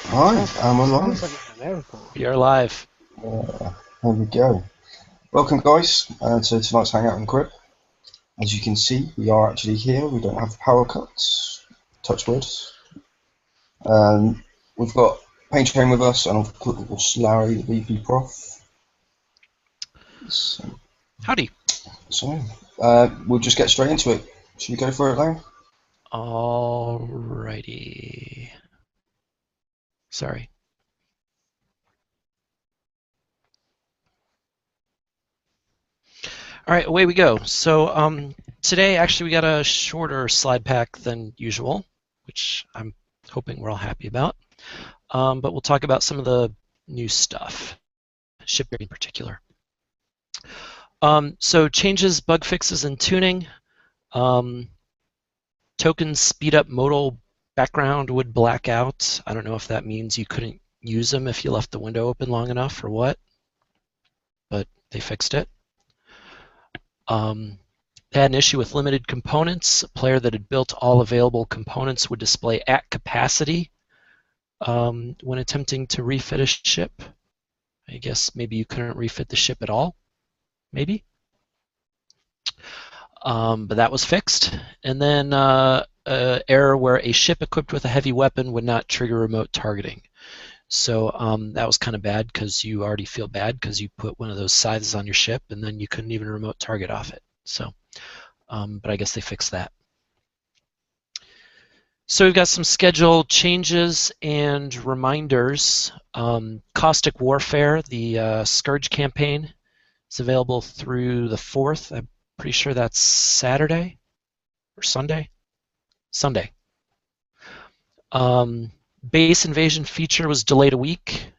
Hi, I'm Sounds alive. like it's an airport. We are live. Here we go. Welcome, guys, to tonight's Hangout and Grip. As you can see, we are actually here. We don't have power cuts. Touch wood. We've got Paint Train with us, and of course Larry, the VP Prof. So, Howdy. we'll just get straight into it. Should we go for it, Larry? Alrighty. Sorry. All right, away we go. So today, actually, we got a shorter slide pack than usual, which I'm hoping we're all happy about. But we'll talk about some of the new stuff, Shipyard in particular. So changes, bug fixes, and tuning. Tokens speed up modal background would black out. I don't know if that means you couldn't use them if you left the window open long enough or what, but they fixed it. They had an issue with limited components. A player that had built all available components would display at capacity when attempting to refit a ship. I guess maybe you couldn't refit the ship at all, maybe. But that was fixed. And then error where a ship equipped with a heavy weapon would not trigger remote targeting. So that was kind of bad because you already feel bad because you put one of those scythes on your ship and then you couldn't even remote target off it. So, but I guess they fixed that. So we've got some schedule changes and reminders. Caustic Warfare, the Scourge campaign, is available through the 4th. I'm pretty sure that's Saturday or Sunday. Sunday. Base Invasion feature was delayed a week,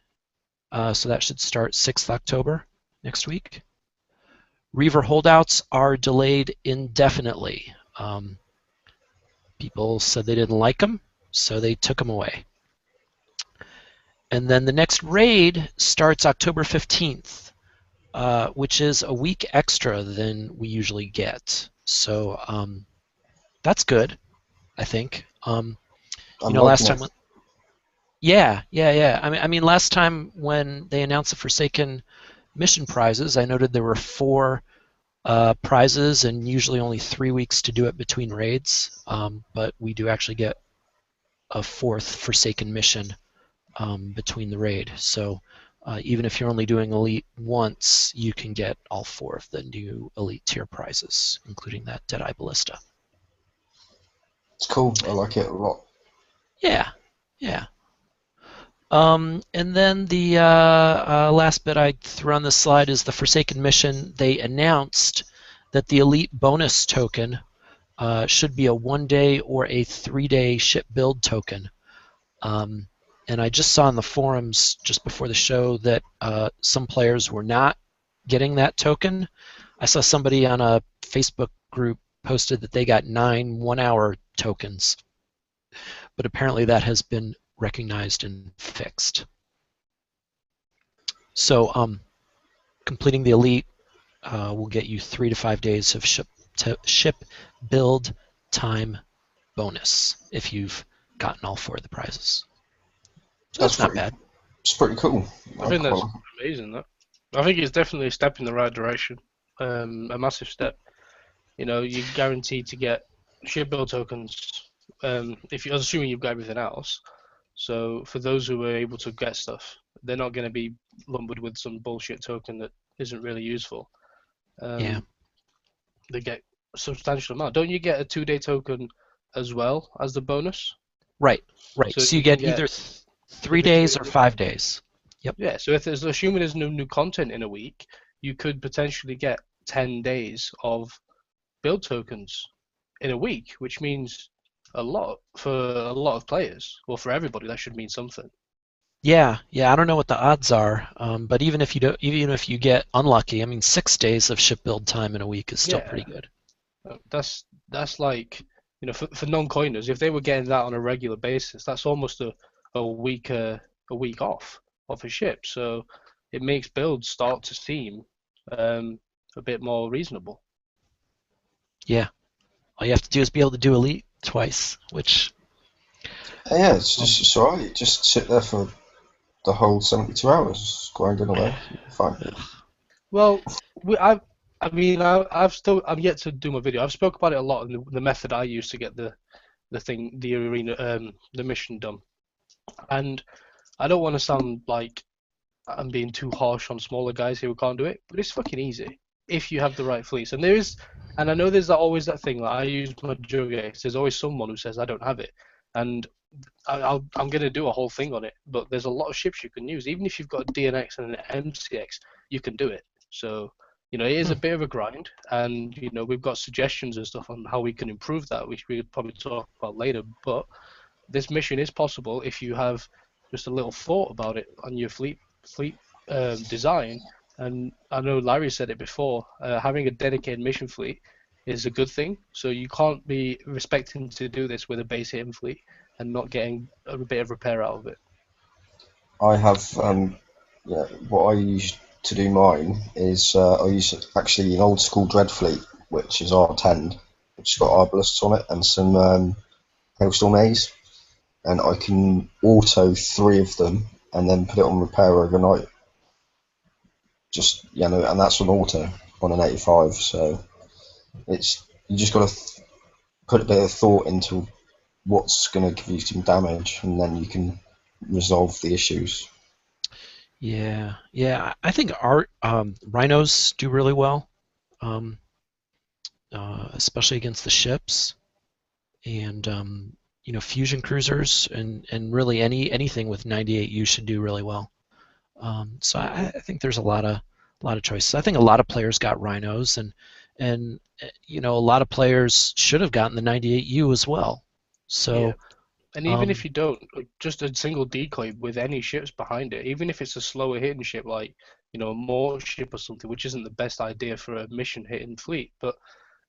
so that should start 6th October next week. Reaver holdouts are delayed indefinitely. People said they didn't like them, so they took them away. And then the next raid starts October 15th, which is a week extra than we usually get. So that's good, I think. I'm Last liking time, it. yeah. I mean, last time when they announced the Forsaken mission prizes, I noted there were 4 prizes and usually only 3 weeks to do it between raids. But we do actually get a 4th Forsaken mission between the raid. So even if you're only doing Elite once, you can get all 4 of the new Elite tier prizes, including that Deadeye Ballista. It's cool. I like it a lot. Yeah. And then the last bit I threw on this slide is the Forsaken mission. They announced that the Elite bonus token should be a 1-day or a 3-day ship build token. And I just saw in the forums just before the show that some players were not getting that token. I saw somebody on a Facebook group posted that they got 9 1-hour tokens, but apparently that has been recognized and fixed. So completing the Elite will get you 3 to 5 days of ship build time bonus if you've gotten all 4 of the prizes. So that's not bad. It's pretty cool. I think that's amazing. I think it's definitely a step in the right direction. A massive step. You're guaranteed to get ship build tokens. If you're assuming you've got everything else. So for those who are able to get stuff, they're not going to be lumbered with some bullshit token that isn't really useful. Yeah. They get a substantial amount. Don't you get a 2-day token as well as the bonus? Right. So you get either 3 days or 5 days. Yep. Yeah, so if there's assuming there's no new content in a week, you could potentially get 10 days of build tokens in a week, which means a lot for a lot of players. Well, for everybody, that should mean something. Yeah. I don't know what the odds are, but even if you get unlucky, I mean, 6 days of ship build time in a week is still pretty good. That's like for non-coiners, if they were getting that on a regular basis, that's almost a week off a ship. So it makes builds start to seem a bit more reasonable. Yeah. All you have to do is be able to do Elite twice, which Yeah, it's alright. You just sit there for the whole 72 hours, grinding away. Fine. Well, I'm yet to do my video. I've spoke about it a lot and the method I use to get the arena, the mission done. And I don't want to sound like I'm being too harsh on smaller guys who can't do it, but it's fucking easy if you have the right fleets. And I know there's always that thing like I use my jug ace. There's always someone who says I don't have it, and I'm going to do a whole thing on it. But there's a lot of ships you can use. Even if you've got a DNX and an MCX, you can do it. So it is a bit of a grind, and we've got suggestions and stuff on how we can improve that, which we could probably talk about later. But this mission is possible if you have just a little thought about it on your fleet design. And I know Larry said it before. Having a dedicated mission fleet is a good thing. So you can't be expecting to do this with a base hitting fleet and not getting a bit of repair out of it. I have, what I use to do mine is I use actually an old school Dreadfleet, which is R10, which has got arbalists on it and some Hailstorm A's, and I can auto 3 of them and then put it on repair overnight. Just and that's on auto on an 85. So you just got to put a bit of thought into what's going to give you some damage, and then you can resolve the issues. Yeah, I think our rhinos do really well, especially against the ships, and fusion cruisers and really anything with 98U should do really well. So I think there's a lot of choices. I think a lot of players got rhinos, and a lot of players should have gotten the 98U as well. So. Yeah. And even if you don't, just a single decoy with any ships behind it, even if it's a slower hitting ship like, a mortar ship or something, which isn't the best idea for a mission hitting fleet, but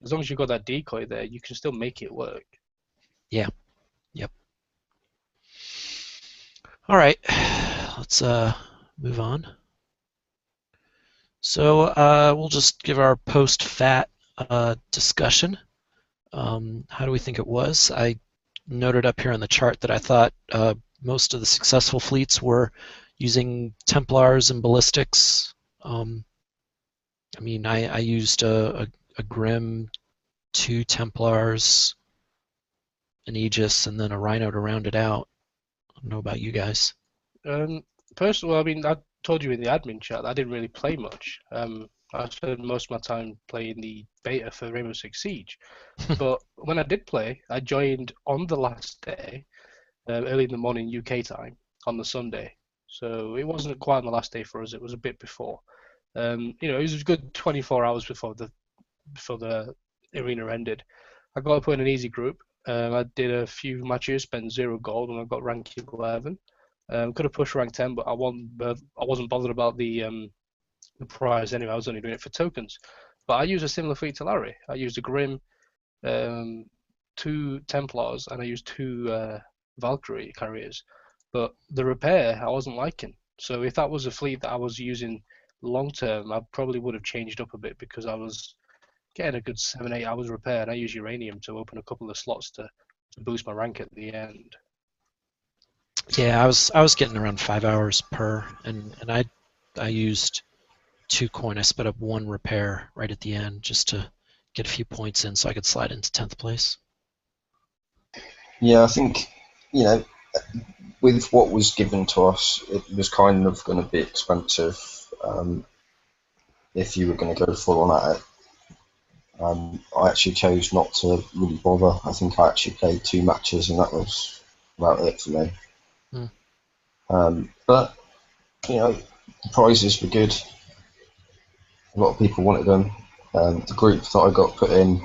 as long as you've got that decoy there, you can still make it work. Yeah. Yep. All right. Let's move on. So we'll just give our post-FAT discussion. How do we think it was? I noted up here on the chart that I thought most of the successful fleets were using Templars and ballistics. I used a Grim, 2 Templars, an Aegis, and then a Rhino to round it out. I don't know about you guys. Personally, I told you in the admin chat that I didn't really play much. I spent most of my time playing the beta for Rainbow Six Siege. But when I did play, I joined on the last day, early in the morning UK time, on the Sunday. So it wasn't quite on the last day for us. It was a bit before. It was a good 24 hours before the arena ended. I got up in an easy group. I did a few matches, spent 0 gold, and I got rank 11. Could have pushed rank 10, but I wasn't bothered about the prize anyway. I was only doing it for tokens. But I used a similar fleet to Larry. I used a Grim, 2 Templars, and I used 2 Valkyrie carriers. But the repair I wasn't liking. So if that was a fleet that I was using long term, I probably would have changed up a bit because I was getting a good 7-8 hours repair, and I use uranium to open a couple of slots to boost my rank at the end. Yeah, I was getting around 5 hours per, and I used 2 coin. I sped up 1 repair right at the end just to get a few points in so I could slide into 10th place. Yeah, I think, with what was given to us, it was kind of going to be expensive if you were going to go full on at it. I actually chose not to really bother. I think I actually played 2 matches and that was about it for me. But, the prizes were good. A lot of people wanted them. The group that I got put in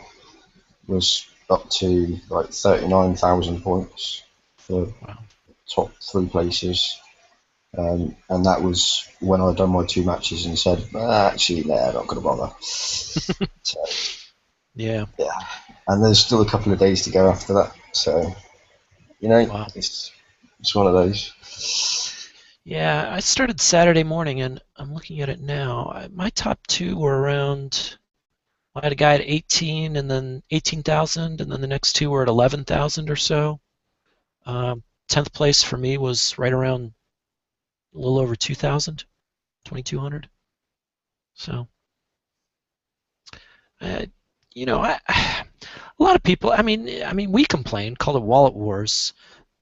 was up to like 39,000 points for top 3 places. And that was when I'd done my 2 matches and said, actually, I'm not going to bother. So, yeah. And there's still a couple of days to go after that. So, it's one of those. Yeah, I started Saturday morning, and I'm looking at it now. My top 2 were around. I had a guy at 18, and then 18,000, and then the next 2 were at 11,000 or so. 10th place for me was right around a little over 2,000, 2,200. So, uh, you know, a lot of people. I mean, we complain, called it wallet wars,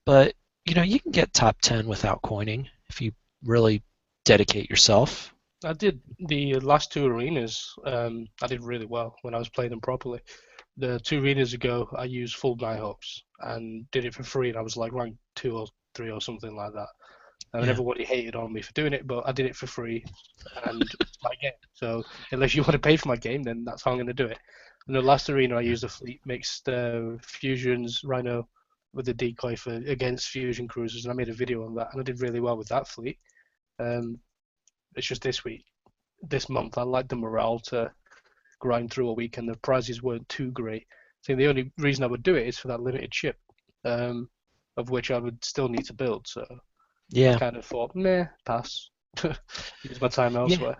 but you can get top 10 without coining if you really dedicate yourself. I did the last two arenas. I did really well when I was playing them properly. The two arenas ago, I used full Nighthawks and did it for free, and I was like rank 2 or 3 or something like that. And Yeah, everybody hated on me for doing it, but I did it for free, and it's my game. So unless you want to pay for my game, then that's how I'm going to do it. In the last arena, I used a fleet mixed fusions Rhino with the decoy for against fusion cruisers, and I made a video on that, and I did really well with that fleet. Um, it's just this month, I like the morale to grind through a week, and the prizes weren't too great. I think the only reason I would do it is for that limited ship, um, of which I would still need to build. So I yeah, kind of thought, meh, pass. Use my time yeah, elsewhere.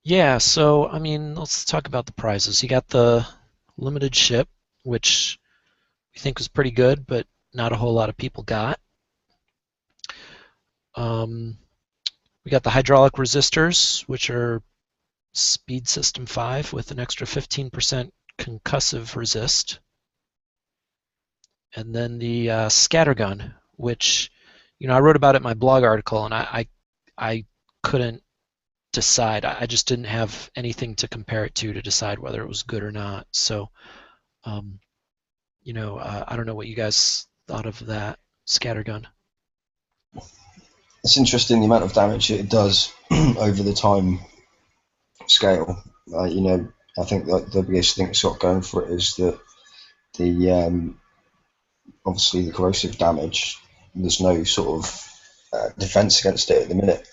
yeah. So, I mean, let's talk about the prizes. You got the limited ship, which we think was pretty good, but not a whole lot of people got. Um, we got the hydraulic resistors, which are speed system 5 with an extra 15% concussive resist. And then the scattergun, which I wrote about it in my blog article, and I couldn't decide. I just didn't have anything to compare it to decide whether it was good or not. So, um, I don't know what you guys thought of that scattergun. It's interesting the amount of damage it does over the time scale. I think like the biggest thing it's got going for it is that the obviously the corrosive damage. There's no sort of defense against it at the minute.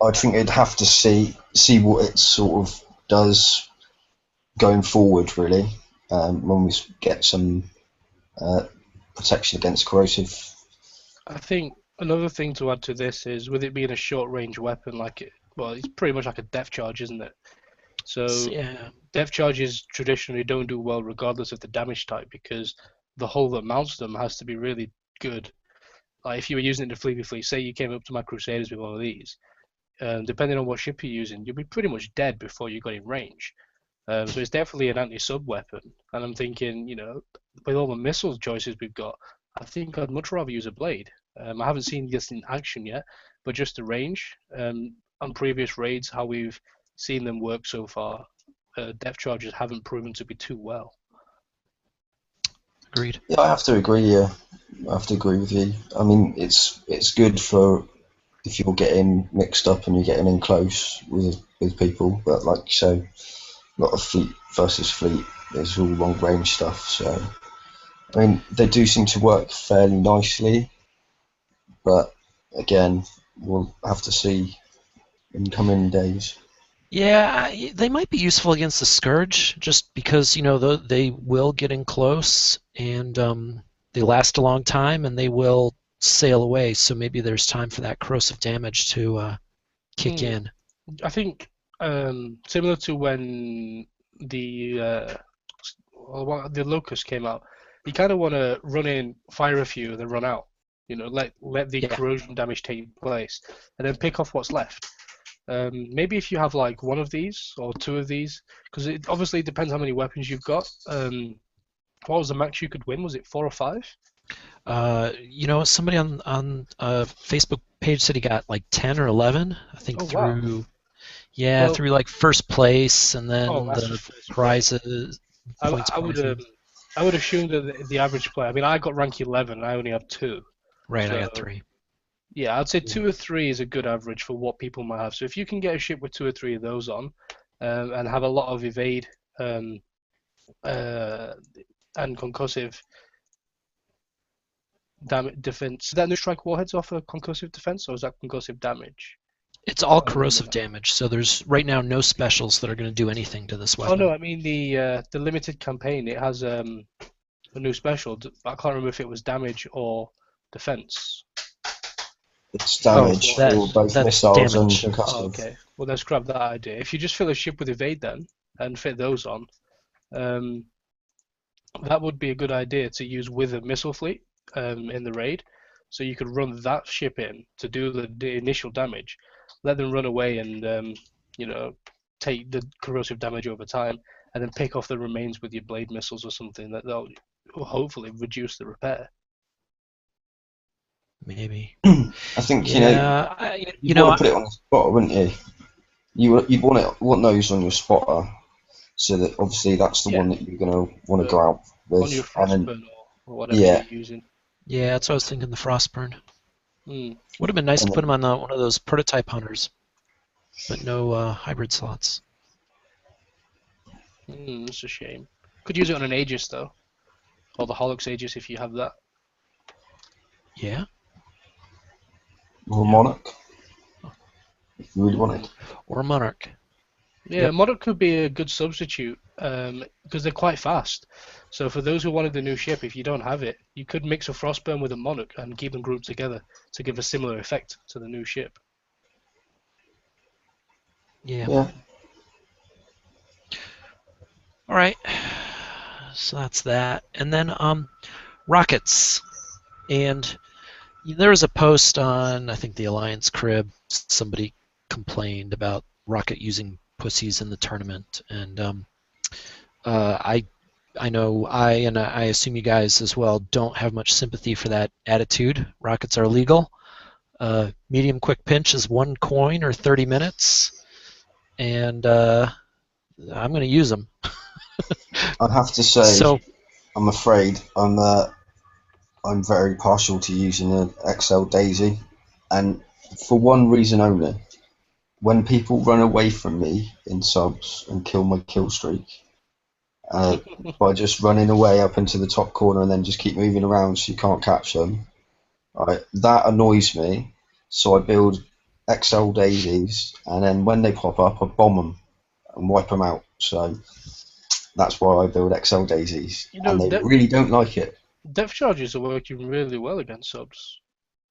I think it'd have to see what it sort of does going forward, really, when we get some uh, protection against corrosive. I think another thing to add to this is with it being a short range weapon, well, it's pretty much like a depth charge, isn't it? So, So yeah, depth charges traditionally don't do well regardless of the damage type because the hull that mounts them has to be really good. Like if you were using it to fleet, say you came up to my Crusaders with one of these, depending on what ship you're using, you'll be pretty much dead before you got in range. So it's definitely an anti-sub weapon. And I'm thinking, with all the missile choices we've got, I think I'd much rather use a blade. I haven't seen this in action yet, but just the range on previous raids, how we've seen them work so far, depth charges haven't proven to be too well. agreed. Yeah, I have to agree. Yeah, I have to agree with you. I mean, it's good for if you're getting mixed up and you're getting in close with people, but like you say, a lot of fleet versus fleet is all long range stuff. So I mean, they do seem to work fairly nicely, but again, we'll have to see in coming days. Yeah, they might be useful against the Scourge, just because they will get in close and they last a long time and they will sail away. So maybe there's time for that corrosive damage to kick Hmm. in. I think similar to when the Locust came out, you kind of want to run in, fire a few, then run out. Let the Yeah, corrosion damage take place, and then pick off what's left. Maybe if you have like one of these or two of these, because it obviously depends how many weapons you've got. What was the max you could win? Was it 4 or 5? somebody on a Facebook page said he got like 10 or 11, I think, Oh wow. Well, through like first place and oh, then that's the just first place. prizes, I, points I would prizes. I would assume that the average player. I mean, I got rank 11. And I only have two. Right, I got So 3. yeah, I'd say 2 or 3 is a good average for what people might have. So if you can get a ship with 2 or 3 of those on, and have a lot of evade um, uh, and concussive defense, is that new strike warheads offer concussive defense, or is that concussive damage? It's all I remember corrosive that. damage, so there's right now no specials that are going to do anything to this Oh no, weapon. I mean the limited campaign. It has a new special. I can't remember if it was damage or defense. It's Oh, damage Beforehand. for both that's missiles and damage. Oh, concussive. okay. Well, then scrap that idea. If you just fill a ship with evade then and fit those on, um, that would be a good idea to use with a missile fleet. in the raid, so you could run that ship in to do the initial damage, let them run away and you know, take the corrosive damage over time, and then pick off the remains with your blade missiles or something that they'll hopefully reduce the repair. Maybe. I think Yeah, you'd want to put it on the spotter, wouldn't you? You'd want those on your spotter, so that obviously that's the one that you're gonna want to go out with. On your and then, frostburn or whatever yeah, you're using. Yeah, that's what I was thinking. The Frostburn Mm. would have been nice to and put then, them on one of those prototype hunters, but no hybrid slots. That's a shame. Could use it on an Aegis though, or the Holix Aegis if you have that. Yeah. or Monarch, if you really wanted. Or Monarch. Yeah, Yep. Monarch could be a good substitute because they're quite fast. So for those who wanted the new ship, if you don't have it, you could mix a Frostburn with a Monarch and keep them grouped together to give a similar effect to the new ship. Yeah. Yeah. All right. So that's that. And then rockets. And there was a post on, I think, the Alliance Crib. Somebody complained about Rocket using pussies in the tournament, and I know and I assume you guys as well don't have much sympathy for that attitude. Rockets are legal. Medium quick pinch is 1 coin or 30 minutes, and I'm going to use them. I'd have to say, So I'm afraid I'm very partial to using an XL Daisy, and for one reason only. When people run away from me in subs and kill my kill streak, by just running away up into the top corner and then just keep moving around so you can't catch them, that annoys me. So I build XL Daisies, and then when they pop up, I bomb them and wipe them out. So that's why I build XL Daisies, You know, and they really don't like it. depth charges are working really well against subs.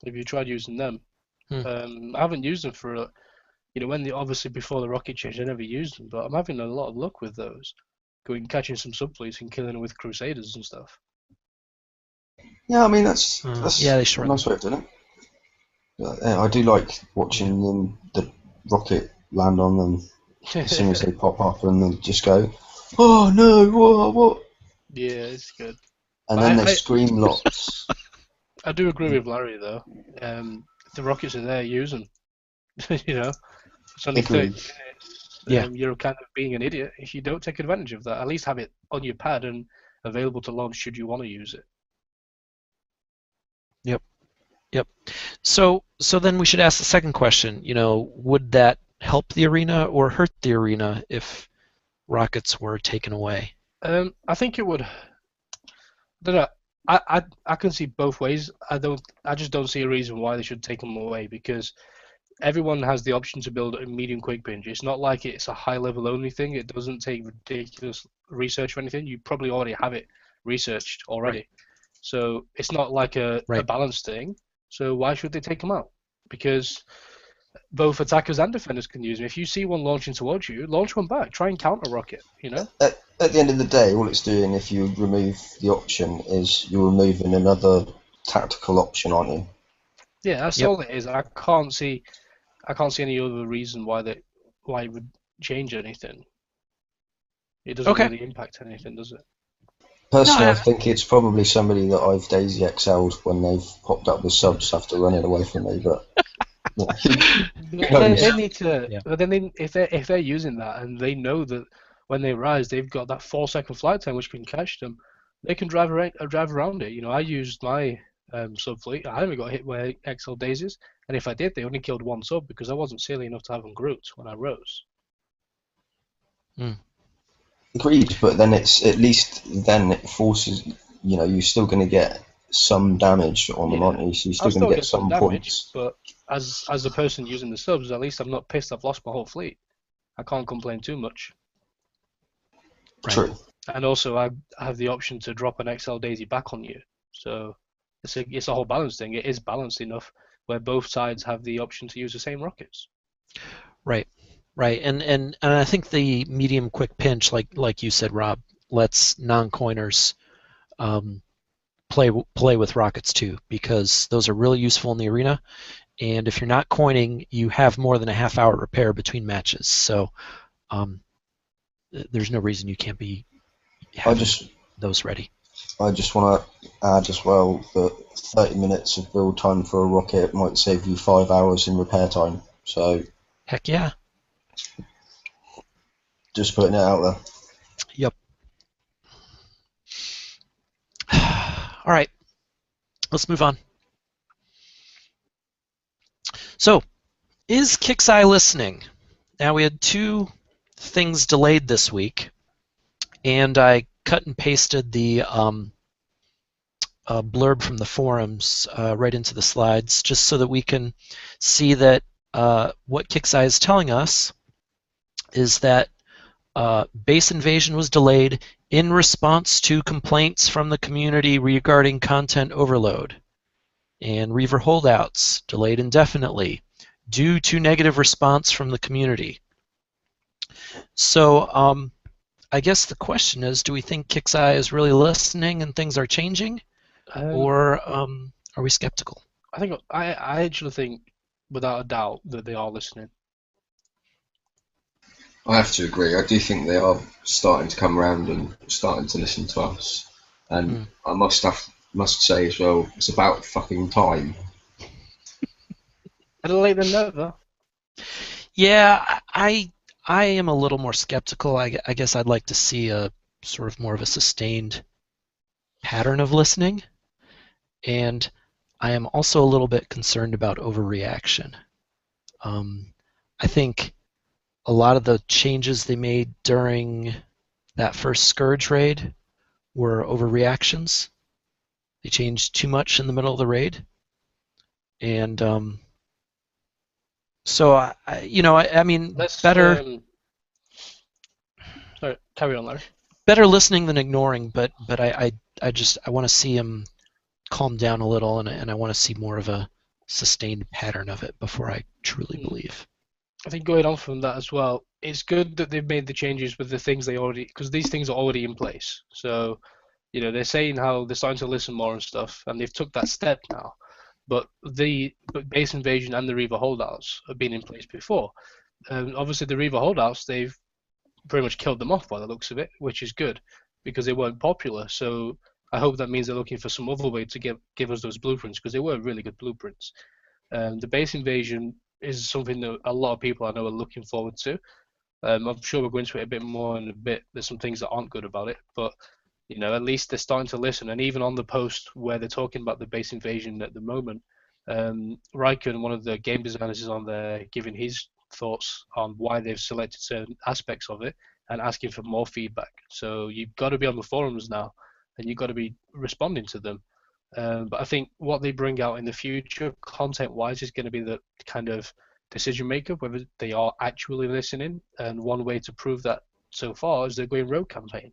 If you tried using them, I haven't used them for obviously before the rocket change, I never used them, but I'm having a lot of luck with those. Going catching some subfleets and killing them with Crusaders and stuff. Yeah, I mean that's yeah, they a shorten. nice way of doing it. Yeah, I do like watching them, the rocket land on them as soon as they pop up, and then just go, "Oh no, what?" Yeah, it's good. And But then they scream lots. I do agree with Larry though. If the rockets are there, use them. It's only 30 Agreed. minutes. Yeah. You're kind of being an idiot if you don't take advantage of that. At least have it on your pad and available to launch should you want to use it. Yep. So then we should ask the second question. Would that help the arena or hurt the arena if rockets were taken away? I think it would. I don't know. I can see both ways. I just don't see a reason why they should take them away because everyone has the option to build a medium quick pinch. It's not like it's a high level only thing. It doesn't take ridiculous research or anything. You probably already have it researched already. Right. So it's not like a balanced thing. So why should they take them out? Because both attackers and defenders can use them. If you see one launching towards you, launch one back. Try and counter rocket. At the end of the day, all it's doing, if you remove the option, is you're removing another tactical option, aren't you? Yeah, that's all it is. I can't see any other reason why it would change anything. It doesn't really impact anything, does it? Personally, I think it's probably somebody that I've Daisy XL'd when they've popped up with subs after running away from me. But they need to. Yeah. But then if they're using that and they know that when they rise they've got that 4-second flight time which can catch them, they can drive around it. I used my subfleet. I haven't got hit with XL Daisies, and if I did, they only killed one sub because I wasn't silly enough to have them grouped when I rose. Agreed, but then it's at least then it forces you're still going to get some damage on them, aren't you? So you're still going to get some damage, points. But as a person using the subs, at least I'm not pissed. I've lost my whole fleet. I can't complain too much. Right. True. And also I have the option to drop an XL Daisy back on you. So it's a whole balance thing. It is balanced enough where both sides have the option to use the same rockets. Right. And I think the medium quick pinch, like you said, Rob, lets non-coiners play with rockets too, because those are really useful in the arena. And if you're not coining, you have more than a half-hour repair between matches. So there's no reason you can't be having those ready. I just want to add as well that 30 minutes of build time for a rocket might save you 5 hours in repair time. So heck yeah. Just putting it out there. Yep. All right. Let's move on. So, is Kixeye listening? Now, we had 2 things delayed this week, and I cut and pasted the blurb from the forums right into the slides, just so that we can see that what Kixeye is telling us is that base invasion was delayed in response to complaints from the community regarding content overload. And Reaver holdouts delayed indefinitely due to negative response from the community. So I guess the question is, do we think Kixeye is really listening and things are changing? Or are we skeptical? I actually think, without a doubt, that they are listening. I have to agree. I do think they are starting to come around and starting to listen to us. And I must say as well, it's about fucking time. Better late than never. Yeah, I am a little more skeptical. I guess I'd like to see a sort of more of a sustained pattern of listening. And I am also a little bit concerned about overreaction. I think a lot of the changes they made during that first Scourge raid were overreactions. They changed too much in the middle of the raid. And so, I mean, better... Sorry, carry on, Larry. Better listening than ignoring, but I want to see him calm down a little, and I want to see more of a sustained pattern of it before I truly believe. I think going on from that as well, it's good that they've made the changes with the things they already, because these things are already in place. So, they're saying how they're starting to listen more and stuff, and they've took that step now. But base invasion and the Reaver holdouts have been in place before. Obviously, the Reaver holdouts, they've pretty much killed them off by the looks of it, which is good because they weren't popular. So I hope that means they're looking for some other way to give us those blueprints, because they were really good blueprints. The base invasion is something that a lot of people I know are looking forward to. I'm sure we're going to it a bit more in a bit. There's some things that aren't good about it, but at least they're starting to listen. And even on the post where they're talking about the base invasion at the moment, Raikkonen, one of the game designers, is on there giving his thoughts on why they've selected certain aspects of it and asking for more feedback. So you've got to be on the forums now, and you've got to be responding to them. But I think what they bring out in the future, content-wise, is going to be the kind of decision maker, whether they are actually listening. And one way to prove that so far is they're going rogue campaign,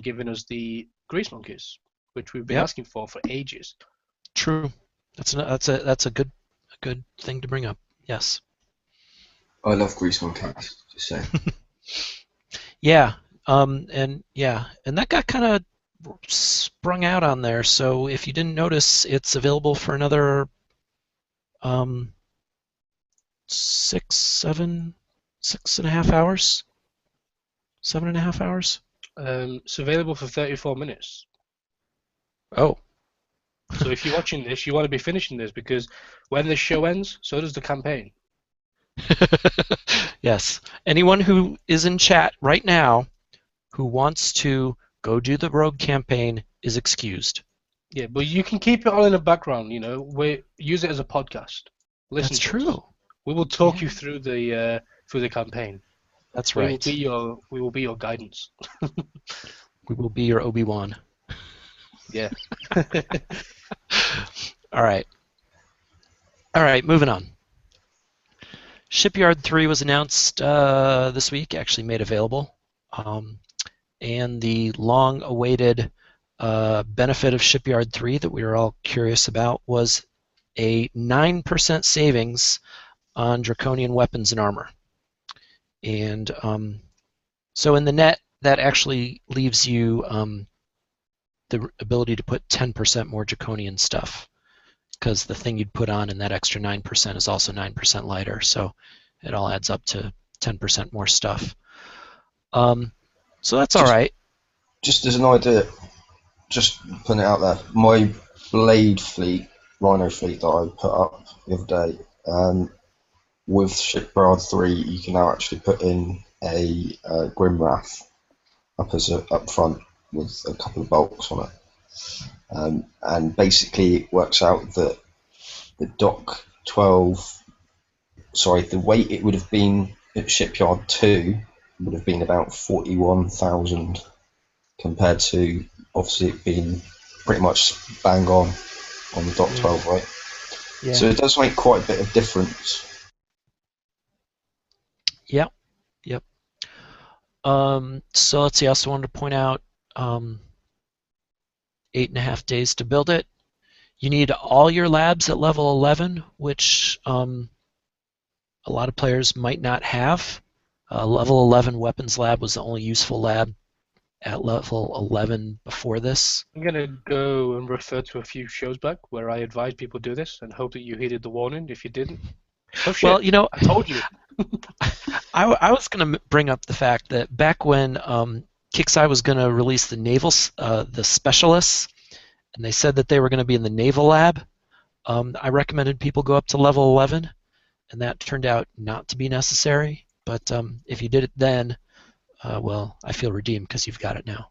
giving us the grease monkeys, which we've been asking for ages. True. That's a good thing to bring up. Yes. I love grease monkeys. Just saying. Yeah. And that got kind of sprung out on there. So if you didn't notice, it's available for another 6.5 hours. 7.5 hours. It's available for 34 minutes. Oh. So if you're watching this, you want to be finishing this, because when the show ends, so does the campaign. Yes. Anyone who is in chat right now who wants to go do the rogue campaign is excused. Yeah, but you can keep it all in the background. We use it as a podcast. Listen. That's true. We will talk you through the campaign. That's right. We will be your guidance. We will be your Obi-Wan. Yeah. All right, moving on. Shipyard 3 was announced this week, actually made available. And the long-awaited benefit of Shipyard 3 that we were all curious about was a 9% savings on draconian weapons and armor. And so in the net, that actually leaves you the ability to put 10% more draconian stuff, because the thing you'd put on in that extra 9% is also 9% lighter, so it all adds up to 10% more stuff. So that's all right. Just as an idea, just putting it out there, my blade fleet, Rhino fleet that I put up the other day, with Shipyard 3, you can now actually put in a Grimwrath up front with a couple of bulks on it. And basically it works out that the Dock 12, sorry, the weight it would have been at Shipyard 2 would have been about 41,000 compared to obviously it being pretty much bang on the Dock 12, right? Yeah. So it does make quite a bit of difference. Yep. So let's see. I also wanted to point out 8.5 days to build it. You need all your labs at level 11, which a lot of players might not have. Level 11 weapons lab was the only useful lab at level 11 before this. I'm going to go and refer to a few shows back where I advised people do this and hope that you heeded the warning. If you didn't, tough shit. Well, you know, I told you. I was going to bring up the fact that back when Kixeye was going to release the naval, the specialists, and they said that they were going to be in the naval lab, I recommended people go up to level 11, and that turned out not to be necessary. But if you did it then, well, I feel redeemed because you've got it now.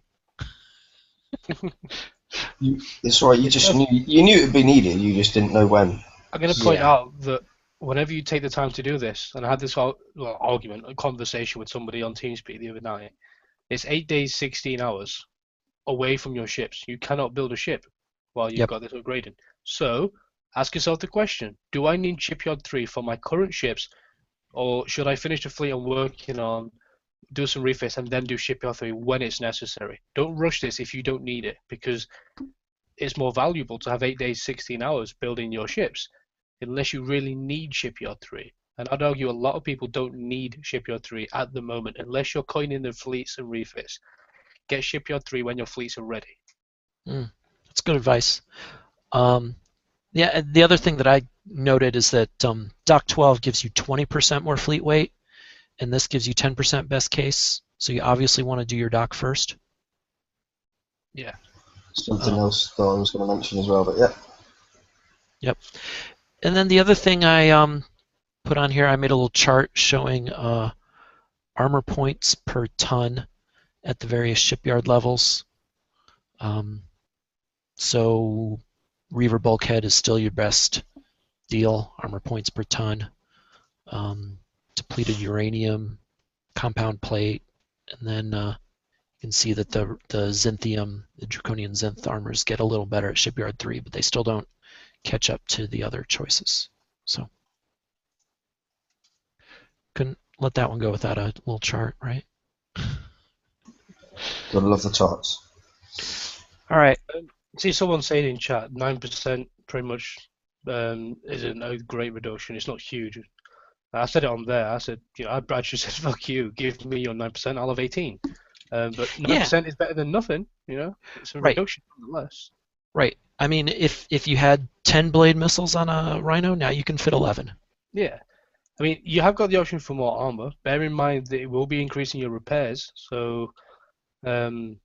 It's right. You knew it would be needed. You just didn't know when. I'm going to point out that whenever you take the time to do this, and I had this argument, a conversation with somebody on TeamSpeak the other night, it's 8 days, 16 hours away from your ships. You cannot build a ship while you've got this upgrading. So ask yourself the question, do I need Shipyard 3 for my current ships, or should I finish the fleet I'm working on, do some refits, and then do Shipyard 3 when it's necessary? Don't rush this if you don't need it, because it's more valuable to have 8 days, 16 hours building your ships, unless you really need Shipyard 3. And I'd argue a lot of people don't need Shipyard 3 at the moment, unless you're coining the fleets and refits. Get Shipyard 3 when your fleets are ready. That's good advice. Yeah, the other thing that I noted is that Dock 12 gives you 20% more fleet weight, and this gives you 10% best case. So you obviously want to do your dock first. Yeah. Something else that I was going to mention as well, but yeah. Yep. And then the other thing I put on here, I made a little chart showing armor points per ton at the various shipyard levels. So Reaver Bulkhead is still your best deal, armor points per ton. Depleted uranium, compound plate, and then you can see that the Zintium, the Draconian Zinth armors get a little better at Shipyard 3, but they still don't catch up to the other choices. So couldn't let that one go without a little chart, right? Gotta love the charts. All right. See someone saying in chat, 9% pretty much isn't a great reduction. It's not huge. I said it on there. I said, I just said, fuck you. Give me your 9%. I'll have 18. But 9% is better than nothing. It's a reduction nonetheless. Right. I mean, if you had 10 blade missiles on a Rhino, now you can fit 11. Yeah. I mean, you have got the option for more armor. Bear in mind that it will be increasing your repairs. So, I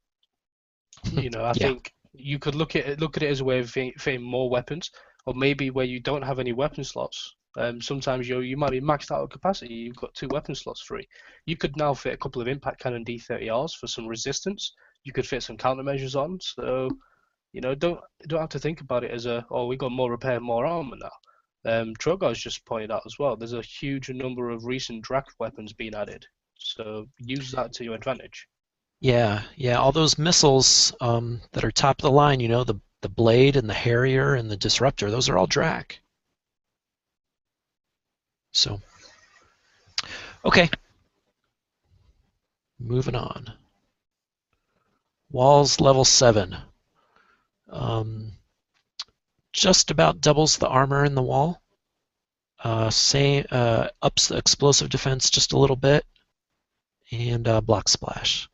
think you could look at it as a way of fitting more weapons, or maybe where you don't have any weapon slots. Sometimes you might be maxed out of capacity. You've got 2 weapon slots free. You could now fit a couple of impact cannon D30Rs for some resistance. You could fit some countermeasures on. So, don't have to think about it as we got more repair, more armor now. Trogar's just pointed out as well. There's a huge number of recent Drac weapons being added. So use that to your advantage. Yeah. All those missiles that are top of the line, the Blade and the Harrier and the Disruptor, those are all Drac. So, okay. Moving on. Walls level 7. Just about doubles the armor in the wall. Ups the explosive defense just a little bit, and block splash.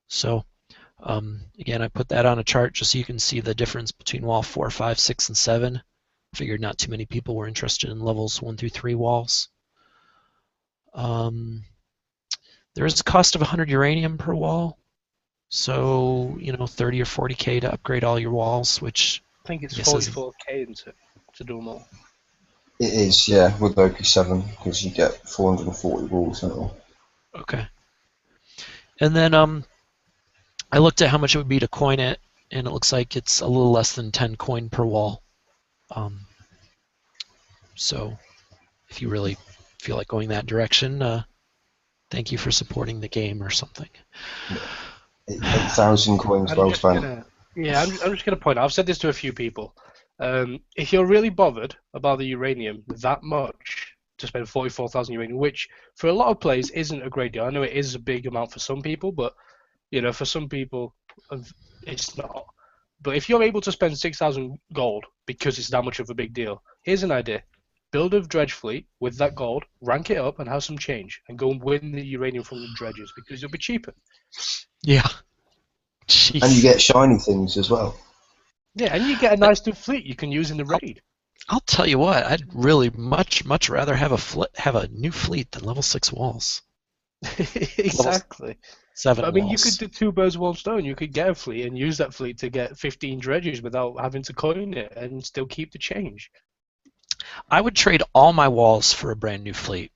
So Again, I put that on a chart just so you can see the difference between wall 4, 5, 6, and 7. Figured not too many people were interested in levels 1 through 3 walls. There is a cost of 100 uranium per wall. So, 30 or 40K to upgrade all your walls, which I think it's I guess is 44K, isn't it, to do them all? It is, yeah, with OP7 because you get 440 walls now. okay. And then I looked at how much it would be to coin it, and it looks like it's a little less than 10 coin per wall. So if you really feel like going that direction, thank you for supporting the game or something. 8,000 coins I'm well just spent. I'm just gonna point out. I've said this to a few people. If you're really bothered about the uranium that much to spend 44,000 uranium, which for a lot of players isn't a great deal. I know it is a big amount for some people, but for some people, it's not. But if you're able to spend 6,000 gold because it's that much of a big deal, here's an idea. Build a dredge fleet with that gold, rank it up, and have some change, and go and win the uranium from the dredges because it'll be cheaper. Yeah. And you Jeez. get shiny things as well. Yeah, and you get a nice new fleet you can use in the raid. I'll tell you what, I'd really much rather have a new fleet than level 6 walls. Exactly. 7 But I mean, you walls. could do two birds with one stone. You could get a fleet and use that fleet to get 15 dredges without having to coin it and still keep the change. I would trade all my walls for a brand new fleet.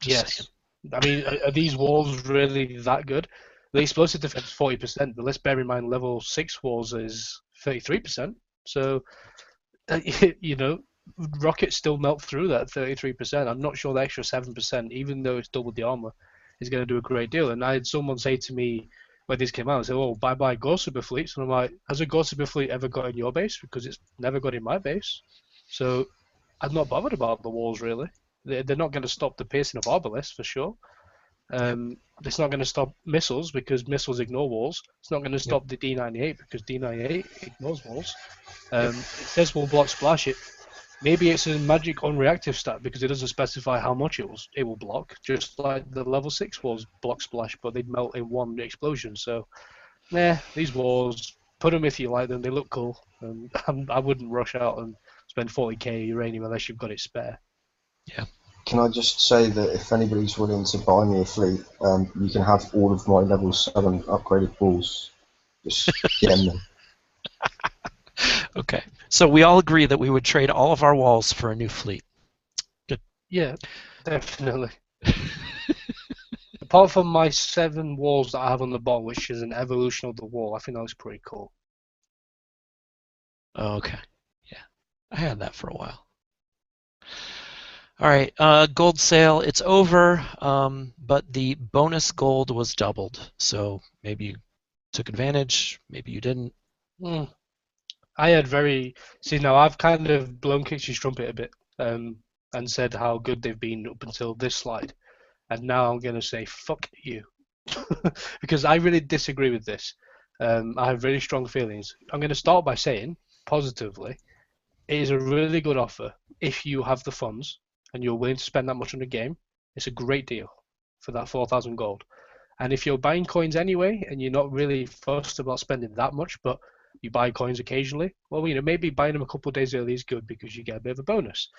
Yes. Saying. I mean, are these walls really that good? The explosive defense is 40%, but let's bear in mind level 6 walls is 33%. So, rockets still melt through that 33%. I'm not sure the extra 7%, even though it's double the armor, is going to do a great deal. And I had someone say to me when this came out, say, "Oh, bye-bye Ghost Super fleets." And I'm like, has a Ghost Super fleet ever got in your base? Because it's never got in my base. So I'm not bothered about the walls, really. They're not going to stop the piercing of Arbalest, for sure. It's not going to stop missiles because missiles ignore walls. It's not going to stop the D98 because D98 ignores walls. It says will block splash. Maybe it's a magic unreactive stat because it doesn't specify how much it will block. Just like the level 6 walls block splash, but they'd melt in one explosion. So, these walls, put them if you like them. They look cool. I wouldn't rush out and spend 40k uranium unless you've got it spare. Yeah. Can I just say that if anybody's willing to buy me a fleet, you can have all of my level 7 upgraded walls. Just DM them. Okay. So we all agree that we would trade all of our walls for a new fleet. Good. Yeah, definitely. Apart from my 7 walls that I have on the bottom, which is an evolution of the wall, I think that looks pretty cool. Okay. Yeah. I had that for a while. All right. Gold sale, it's over, but the bonus gold was doubled. So maybe you took advantage, maybe you didn't. I had now I've kind of blown Kixie's trumpet a bit and said how good they've been up until this slide. And now I'm going to say, fuck you. Because I really disagree with this. I have really strong feelings. I'm going to start by saying, positively, it is a really good offer if you have the funds and you're willing to spend that much on a game. It's a great deal for that 4,000 gold. And if you're buying coins anyway and you're not really fussed about spending that much, but you buy coins occasionally, well, maybe buying them a couple of days early is good because you get a bit of a bonus.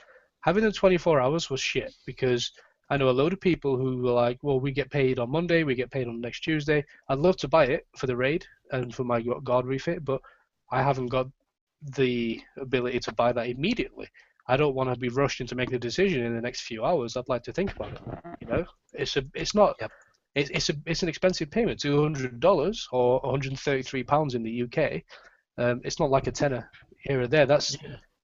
Having them 24 hours was shit because I know a load of people who were like, well, we get paid on Monday, we get paid on next Tuesday. I'd love to buy it for the raid and for my guard refit, but I haven't got the ability to buy that immediately. I don't want to be rushed into making a decision in the next few hours. I'd like to think about it. It's not. Yep. It's an expensive payment, $200 or £133 in the UK. It's not like a tenner here or there. That's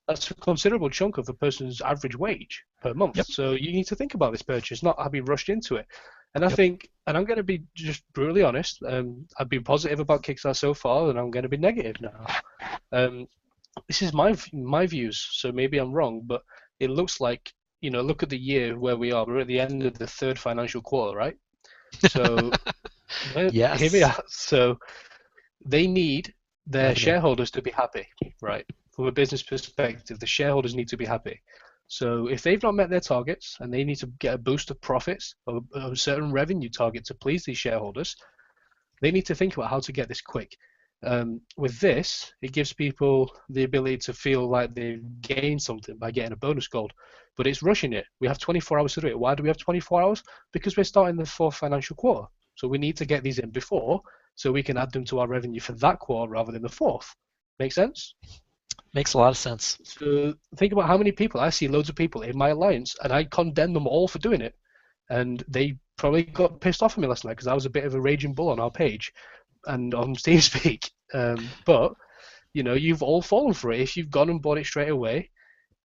a considerable chunk of a person's average wage per month. Yep. So you need to think about this purchase, not have been rushed into it. And I think, and I'm going to be just brutally honest, I've been positive about Kickstarter so far, and I'm going to be negative now. This is my views, so maybe I'm wrong, but it looks like, look at the year where we are. We're at the end of the 3rd financial quarter, right? So, Yes. here we are. So, they need their shareholders to be happy, right? From a business perspective, the shareholders need to be happy. So, if they've not met their targets and they need to get a boost of profits or a certain revenue target to please these shareholders, They need to think about how to get this quick. With this, it gives people the ability to feel like they've gained something by getting a bonus gold, but it's rushing it. We have 24 hours to do it. Why do we have 24 hours? Because we're starting the fourth financial quarter. So we need to get these in before, so we can add them to our revenue for that quarter rather than the fourth. Make sense? Makes a lot of sense. So think about how many people I see, loads of people in my alliance, and I condemn them all for doing it. And they probably got pissed off at me last night because I was a bit of a raging bull on our page and on TeamSpeak. But you've all fallen for it. If you've gone and bought it straight away,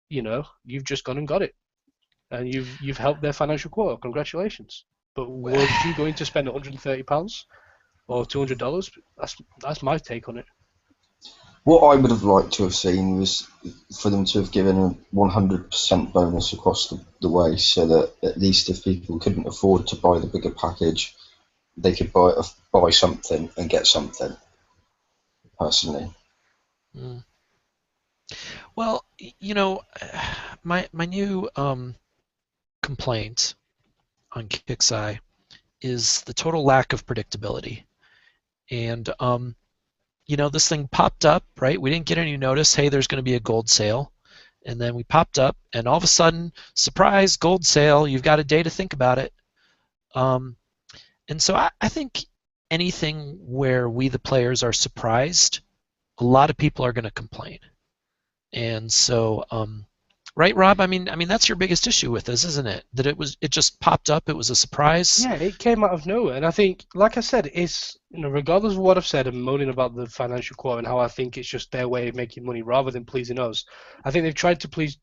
you've just gone and got it, and you've helped their financial quarter. Congratulations. But was you going to spend £130 or $200? That's my take on it. What I would have liked to have seen was for them to have given a 100% bonus across the way, so that at least if people couldn't afford to buy the bigger package, they could buy something and get something. Personally, Well, my new complaint on Kixeye is the total lack of predictability. And this thing popped up, right? We didn't get any notice, hey, there's going to be a gold sale. And then we popped up, and all of a sudden, surprise, gold sale, you've got a day to think about it. And so I think anything where we, the players, are surprised, a lot of people are going to complain. And so, right, Rob? I mean, that's your biggest issue with this, isn't it? That it just popped up, it was a surprise. Yeah, it came out of nowhere, and I think, like I said, it's regardless of what I've said and moaning about the financial quarter and how I think it's just their way of making money rather than pleasing us. I think they've tried to please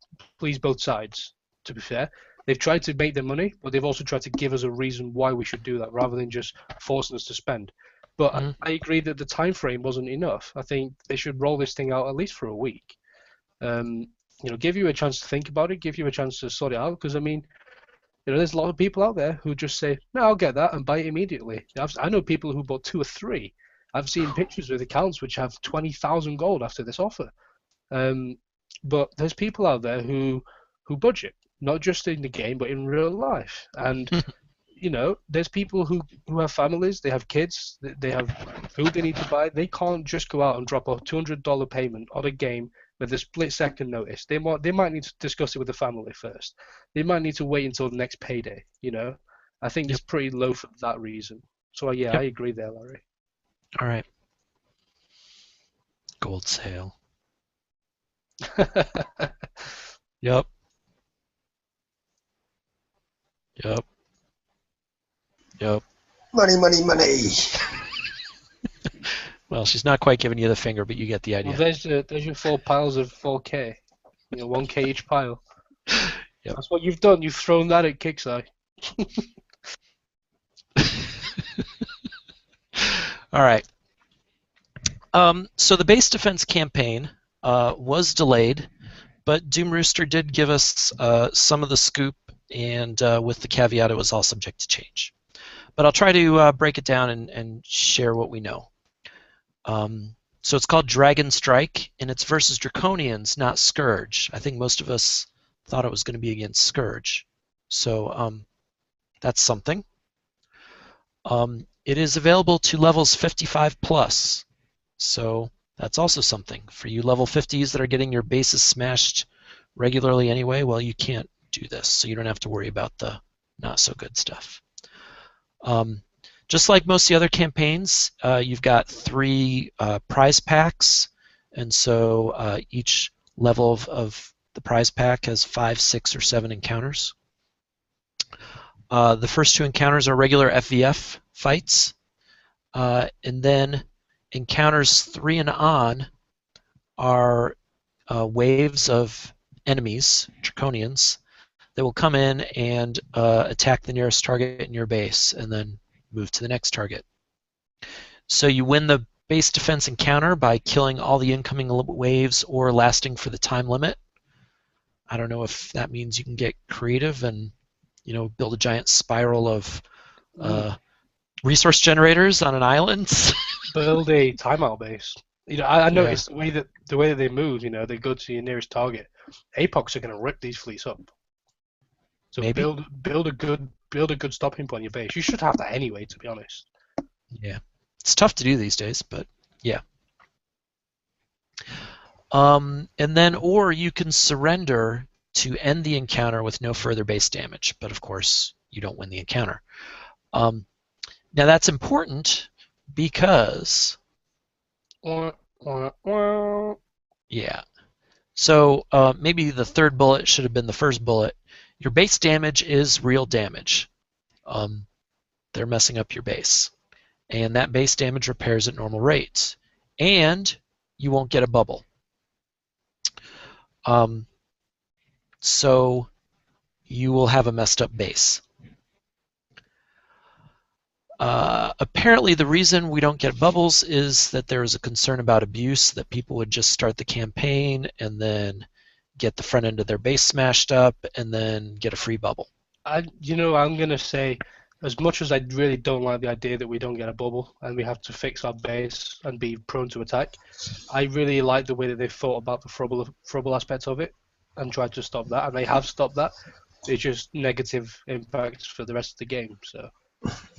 both sides. To be fair, they've tried to make their money, but they've also tried to give us a reason why we should do that rather than just forcing us to spend. But I agree that the time frame wasn't enough. I think they should roll this thing out at least for a week. Give you a chance to think about it, give you a chance to sort it out. Because there's a lot of people out there who just say, "No, I'll get that," and buy it immediately. I know people who bought 2 or 3. I've seen pictures with accounts which have 20,000 gold after this offer. But there's people out there who budget, not just in the game but in real life. And there's people who have families, they have kids, they have food they need to buy. They can't just go out and drop a $200 payment on a game with a split-second notice. They might need to discuss it with the family first. They might need to wait until the next payday. I think it's pretty low for that reason. So yeah, I agree there, Larry. All right. Gold sale. Yep. money, money, money. Well, she's not quite giving you the finger, but you get the idea. Well, there's your 4 piles of 4K. 1K each pile. Yep. That's what you've done. You've thrown that at Kixeye. All right. So the base defense campaign was delayed, but Doom Rooster did give us some of the scoop, and with the caveat it was all subject to change. But I'll try to break it down and share what we know. So it's called Dragon Strike, and it's versus Draconians, not Scourge. I think most of us thought it was going to be against Scourge. So that's something. It is available to levels 55 plus. So that's also something. For you level 50s that are getting your bases smashed regularly anyway, well, you can't do this, so you don't have to worry about the not so good stuff. Just like most of the other campaigns, you've got 3 prize packs, and so each level of the prize pack has 5, 6, or 7 encounters. The first 2 encounters are regular FVF fights, and then encounters 3 and on are waves of enemies, Draconians, that will come in and attack the nearest target in your base, and then move to the next target. So you win the base defense encounter by killing all the incoming waves or lasting for the time limit. I don't know if that means you can get creative and build a giant spiral of resource generators on an island. Build a timeout base. I noticed the way that they move. They go to your nearest target. APOCs are going to rip these fleets up. So maybe build a good stopping point on your base. You should have that anyway, to be honest. Yeah. It's tough to do these days, but yeah. And then, or you can surrender to end the encounter with no further base damage, but of course you don't win the encounter. Now that's important because, yeah. So maybe the third bullet should have been the first bullet. Your base damage is real damage. They're messing up your base. And that base damage repairs at normal rates. And you won't get a bubble. So you will have a messed up base. Apparently the reason we don't get bubbles is that there is a concern about abuse, that people would just start the campaign and then get the front end of their base smashed up and then get a free bubble. I'm going to say, as much as I really don't like the idea that we don't get a bubble and we have to fix our base and be prone to attack, I really like the way that they've thought about the frubble aspect of it and tried to stop that, and they have stopped that. It's just negative impacts for the rest of the game. So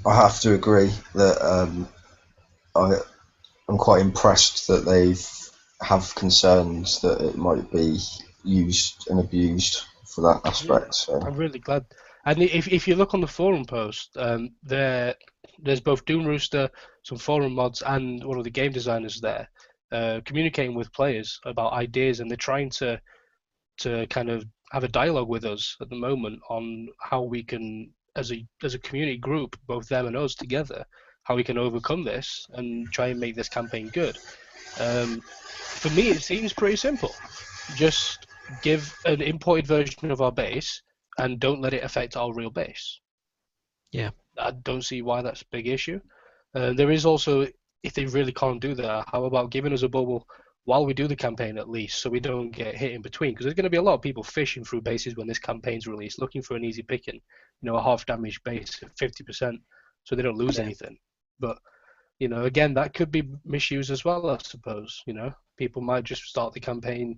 I have to agree that I'm quite impressed that they have concerns that it might be used and abused for that aspect. So. I'm really glad. And if you look on the forum post, there's both Doom Rooster, some forum mods, and one of the game designers there communicating with players about ideas, and they're trying to kind of have a dialogue with us at the moment on how we can, as a community group, both them and us together, how we can overcome this and try and make this campaign good. For me, it seems pretty simple. Just give an imported version of our base and don't let it affect our real base. Yeah. I don't see why that's a big issue. There is also, if they really can't do that, how about giving us a bubble while we do the campaign at least, so we don't get hit in between? Because there's going to be a lot of people fishing through bases when this campaign's released, looking for an easy picking, a half damage base at 50%, so they don't lose anything. But again, that could be misused as well, I suppose. People might just start the campaign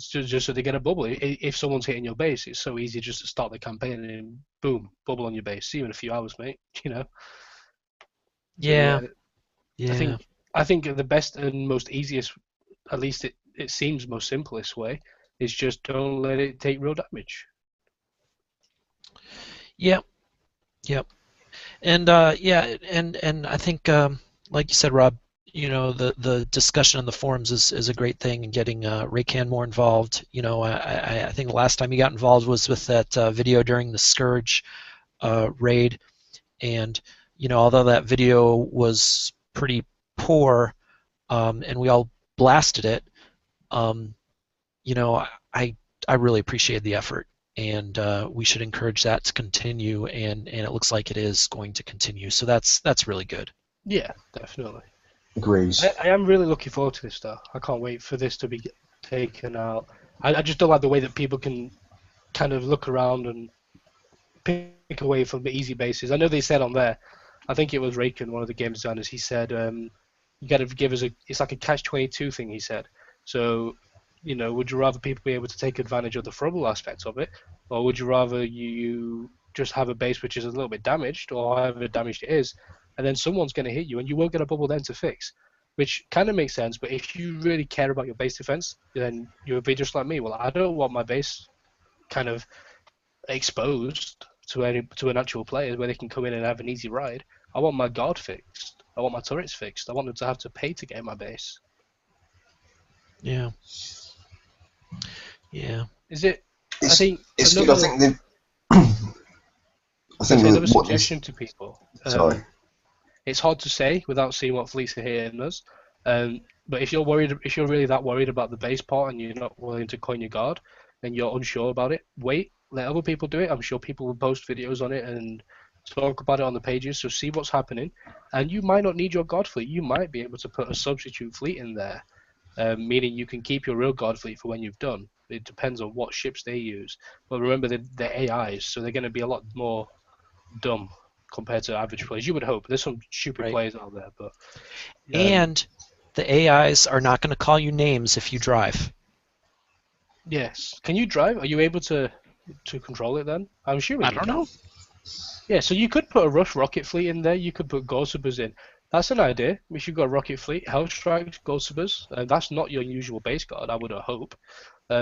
just so they get a bubble. If someone's hitting your base, it's so easy just to start the campaign and boom, bubble on your base. See you in a few hours, mate. Yeah. So, yeah. I think the best and most easiest, at least it seems most simplest way, is just don't let it take real damage. Yep. And and I think like you said, Rob, the discussion on the forums is a great thing, and getting Raycan more involved. I think the last time he got involved was with that video during the Scourge raid, and although that video was pretty poor, and we all blasted it, I really appreciated the effort, and we should encourage that to continue, and it looks like it is going to continue. So that's really good. Yeah, definitely. Agrees. I am really looking forward to this, though. I can't wait for this to be taken out. I just don't like the way that people can kind of look around and pick away from the easy bases. I know they said on there, I think it was Raken, one of the game designers, he said, you got to give us it's like a catch-22 thing, he said. So, would you rather people be able to take advantage of the frubble aspect of it, or would you rather you just have a base which is a little bit damaged, or however damaged it is, and then someone's going to hit you, and you won't get a bubble then to fix, which kind of makes sense. But if you really care about your base defense, then you'll be just like me. Well, I don't want my base kind of exposed to an actual player where they can come in and have an easy ride. I want my guard fixed. I want my turrets fixed. I want them to have to pay to get in my base. Yeah. Is it? It's, I think it's another, good. I think another suggestion to people. Sorry. It's hard to say without seeing what fleets are hitting us. But if you're really that worried about the base part and you're not willing to coin your guard and you're unsure about it, wait, let other people do it. I'm sure people will post videos on it and talk about it on the pages, so see what's happening. And you might not need your guard fleet. You might be able to put a substitute fleet in there, meaning you can keep your real guard fleet for when you've done. It depends on what ships they use. But remember, they're AIs, so they're going to be a lot more dumb compared to average players. You would hope. There's some stupid players out there, but and the AIs are not going to call you names if you drive. Yes. Can you drive? Are you able to control it then? I'm assuming. I don't know. Yeah, so you could put a Rush rocket fleet in there. You could put Gorsubers in. That's an idea. If you've got a rocket fleet, Hellstrikes, Gorsubers, that's not your usual base guard, I would hope.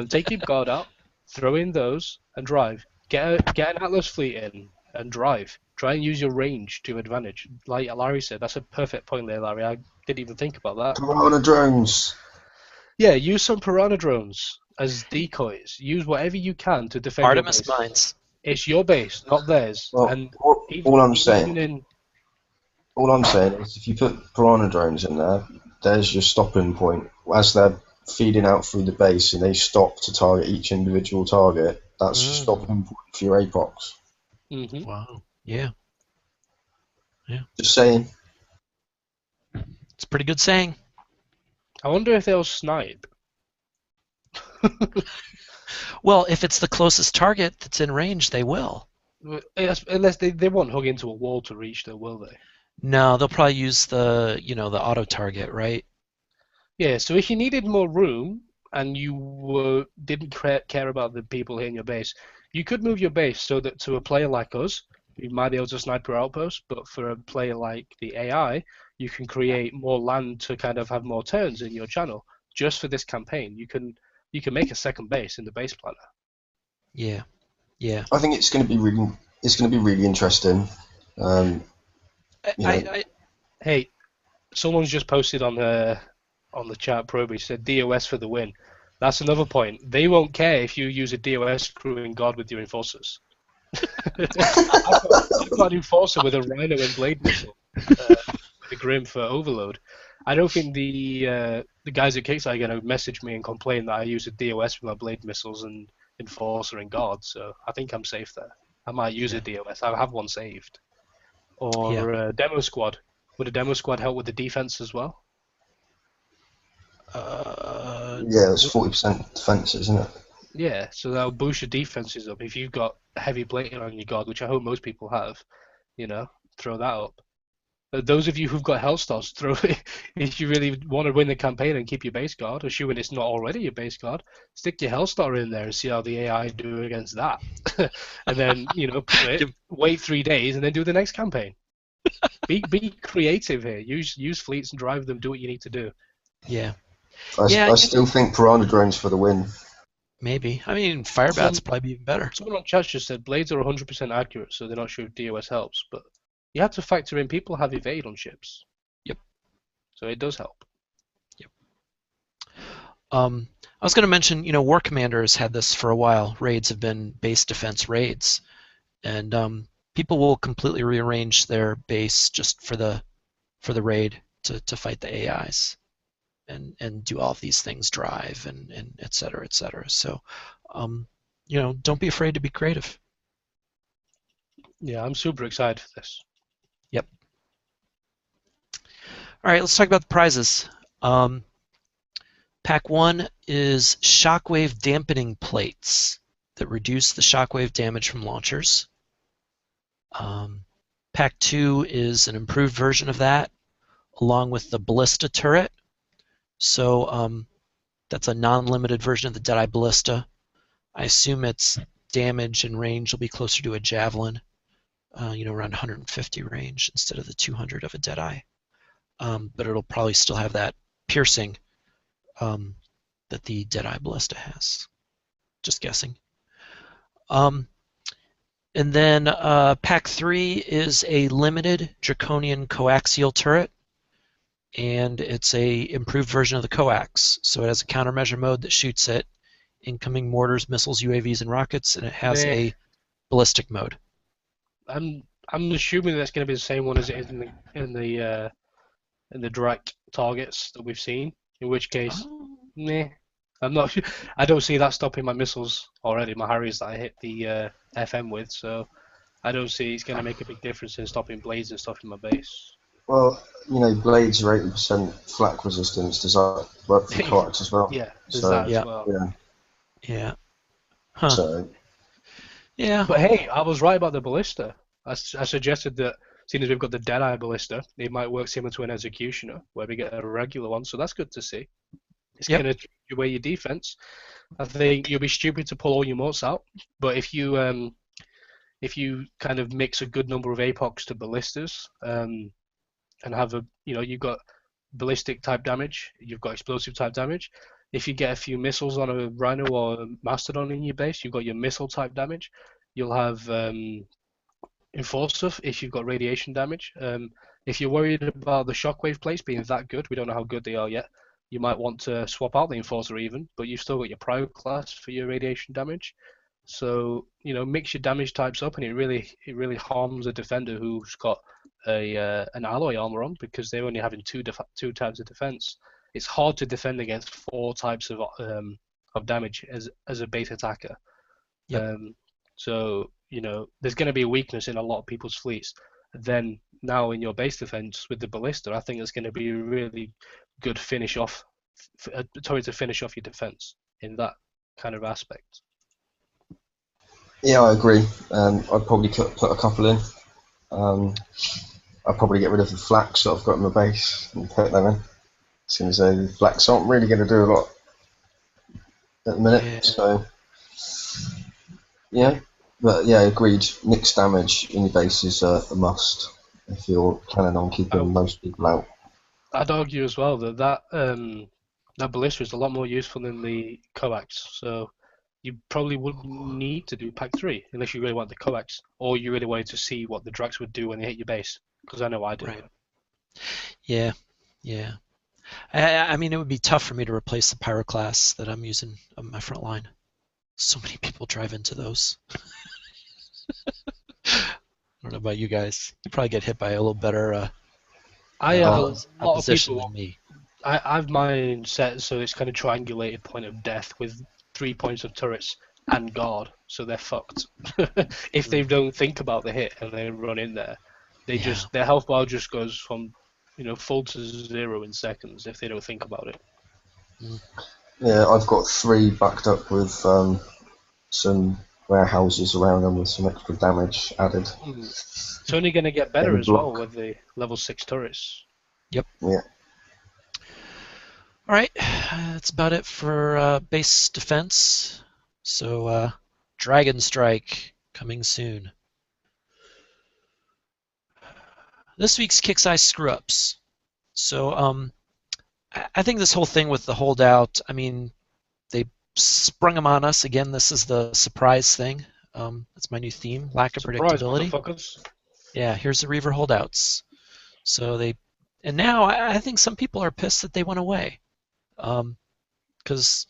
Take your guard out, throw in those, and drive. Get an Atlas fleet in and drive. Try and use your range to advantage. Like Larry said, that's a perfect point there, Larry. I didn't even think about that. Piranha drones. Yeah, use some Piranha drones as decoys. Use whatever you can to defend your Artemis base. mines. It's your base, not theirs. Well, And all I'm even saying, in all I'm saying is, if you put piranha drones in there, there's your stopping point. As they're feeding out through the base and they stop to target each individual target, that's your stopping point for your APOCs. Mhm. Wow. Yeah. Just saying. It's a pretty good saying. I wonder if they'll snipe. Well, if it's the closest target that's in range, they will. Unless they won't hug into a wall to reach there, will they? No, they'll probably use the auto target, right? Yeah, so if you needed more room and you didn't care about the people hitting your base, you could move your base so that to a player like us, you might be able to snipe your outpost, but for a player like the AI, you can create more land to kind of have more turns in your channel. Just for this campaign, you can make a second base in the base planner. Yeah. Yeah. I think it's going to be really interesting. Hey, someone's just posted on the chat probe. He said DOS for the win. That's another point. They won't care if you use a DOS crew in God with your enforcers. I've got an enforcer with a Rhino and Blade missile with a Grim for overload. I don't think the guys at Kickstarter are going to message me and complain that I use a DOS with my Blade missiles and enforcer and God. So I think I'm safe there. I might use a DOS. I have one saved. Or a demo squad. Would a demo squad help with the defense as well? Yeah, it's 40% defense, isn't it? Yeah, so that'll boost your defenses up. If you've got heavy plating on your guard, which I hope most people have, throw that up. But those of you who've got Hellstars, throw it. If you really want to win the campaign and keep your base guard, assuming it's not already your base guard, stick your Hellstar in there and see how the AI do against that. And then, put it, wait 3 days, and then do the next campaign. Be creative here. Use fleets and drive them. Do what you need to do. Yeah. I still think piranha drones for the win. Maybe. I mean, Firebat's probably even better. Someone on chat just said blades are 100% accurate, so they're not sure if DOS helps. But you have to factor in people have evade on ships. Yep. So it does help. Yep. I was going to mention, War Commander has had this for a while. Raids have been base defense raids, and people will completely rearrange their base just for the raid to fight the AIs. And do all of these things, drive and et cetera, et cetera. So, don't be afraid to be creative. Yeah, I'm super excited for this. Yep. All right, let's talk about the prizes. Pack 1 is shockwave dampening plates that reduce the shockwave damage from launchers. Pack 2 is an improved version of that, along with the ballista turret. So that's a non-limited version of the Deadeye Ballista. I assume its damage and range will be closer to a Javelin, around 150 range instead of the 200 of a Deadeye. But it'll probably still have that piercing that the Deadeye Ballista has. Just guessing. And then Pack 3 is a limited Draconian coaxial turret. And it's a improved version of the coax. So it has a countermeasure mode that shoots at incoming mortars, missiles, UAVs, and rockets, and it has a ballistic mode. I'm assuming that's going to be the same one as it is in the direct targets that we've seen. In which case, I'm not. I don't see that stopping my missiles already. My Harriers that I hit the FM with, so I don't see it's going to make a big difference in stopping blades and stuff in my base. Well, blades are 80% flak resistance. Does that work for coax as well? Yeah, there's that as well. Yeah. Huh. So. Yeah. But hey, I was right about the ballista. I suggested that, seeing as we've got the Deadeye ballista, it might work similar to an Executioner, where we get a regular one. So that's good to see. It's going to take away your defense. I think you'll be stupid to pull all your motes out, but if you if you kind of mix a good number of APOCs to ballistas, and have you've got ballistic type damage, you've got explosive type damage. If you get a few missiles on a Rhino or a Mastodon in your base, you've got your missile type damage. You'll have Enforcer if you've got radiation damage. If you're worried about the shockwave plates being that good, we don't know how good they are yet. You might want to swap out the Enforcer even, but you've still got your Prio class for your radiation damage. So mix your damage types up, and it really harms a defender who's got an alloy armor on, because they're only having two types of defense. It's hard to defend against 4 types of damage as a base attacker. Yep. So there's going to be a weakness in a lot of people's fleets. Then now in your base defense with the ballista, I think it's going to be a really good finish off, to finish off your defense in that kind of aspect. Yeah, I agree. I'd probably put a couple in. I'd probably get rid of the flax that I've got in my base and put them in. Since the flax aren't really going to do a lot at the minute. Yeah. So, yeah. But yeah, agreed. Mixed damage in your base is a must if you're planning on keeping most people out. I'd argue as well that ballista is a lot more useful than the coax. So you probably wouldn't need to do pack 3 unless you really want the coax, or you really wanted to see what the Drax would do when they hit your base. Because I know I do. Right. Yeah. I mean, it would be tough for me to replace the Pyro class that I'm using on my front line. So many people drive into those. I don't know about you guys. You probably get hit by a little better I have a lot of opposition people. than me. I've mine set so it's kind of triangulated point of death with 3 points of turrets and guard, so they're fucked. If they don't think about the hit and they run in there, their health bar just goes from full to 0 in seconds if they don't think about it. Yeah, I've got 3 backed up with some warehouses around them with some extra damage added. It's only going to get better as well with the level 6 turrets. Yep. Yeah. All right, that's about it for base defense. So Dragon Strike coming soon. This week's Kixeye screw-ups. So I think this whole thing with the holdout, I mean, they sprung them on us. Again, this is the surprise thing. That's my new theme, lack of predictability. Motherfuckers. Yeah, here's the Reaver holdouts. So and now I think some people are pissed that they went away. Because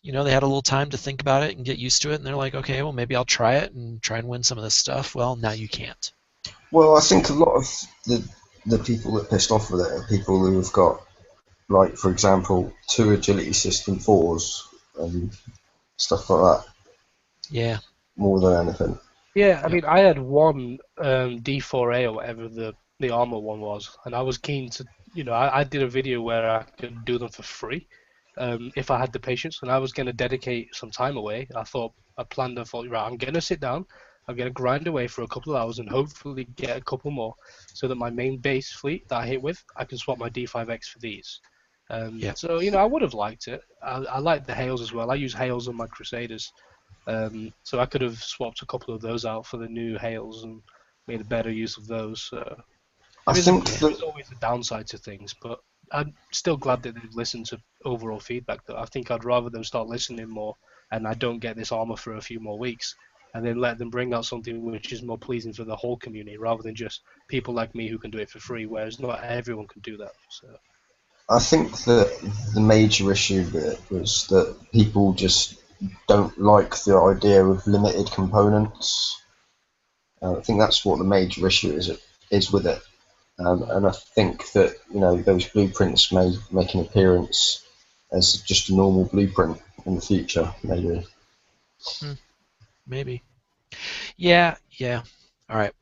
they had a little time to think about it and get used to it, and they're like, okay, well, maybe I'll try it and try and win some of this stuff. Well, now you can't. Well, I think a lot of the people that pissed off with it are people who have got, like, for example, 2 agility system 4s and stuff like that. Yeah. More than anything. Yeah, I mean, I had one D4A or whatever the armor one was, and I was keen to, I did a video where I could do them for free if I had the patience, and I was going to dedicate some time away. I thought, right, I'm going to sit down, I'm going to grind away for a couple of hours and hopefully get a couple more so that my main base fleet that I hit with, I can swap my D5X for these. So, I would have liked it. I like the Hales as well. I use Hales on my Crusaders. So I could have swapped a couple of those out for the new Hales and made a better use of those. I think there's always a downside to things, but I'm still glad that they've listened to overall feedback. Though I think I'd rather them start listening more, and I don't get this armor for a few more weeks, and then let them bring out something which is more pleasing for the whole community, rather than just people like me who can do it for free, whereas not everyone can do that. So I think that the major issue with it was that people just don't like the idea of limited components. I think that's what the major issue is with it. And I think that those blueprints may make an appearance as just a normal blueprint in the future, maybe. Maybe. Yeah. All right.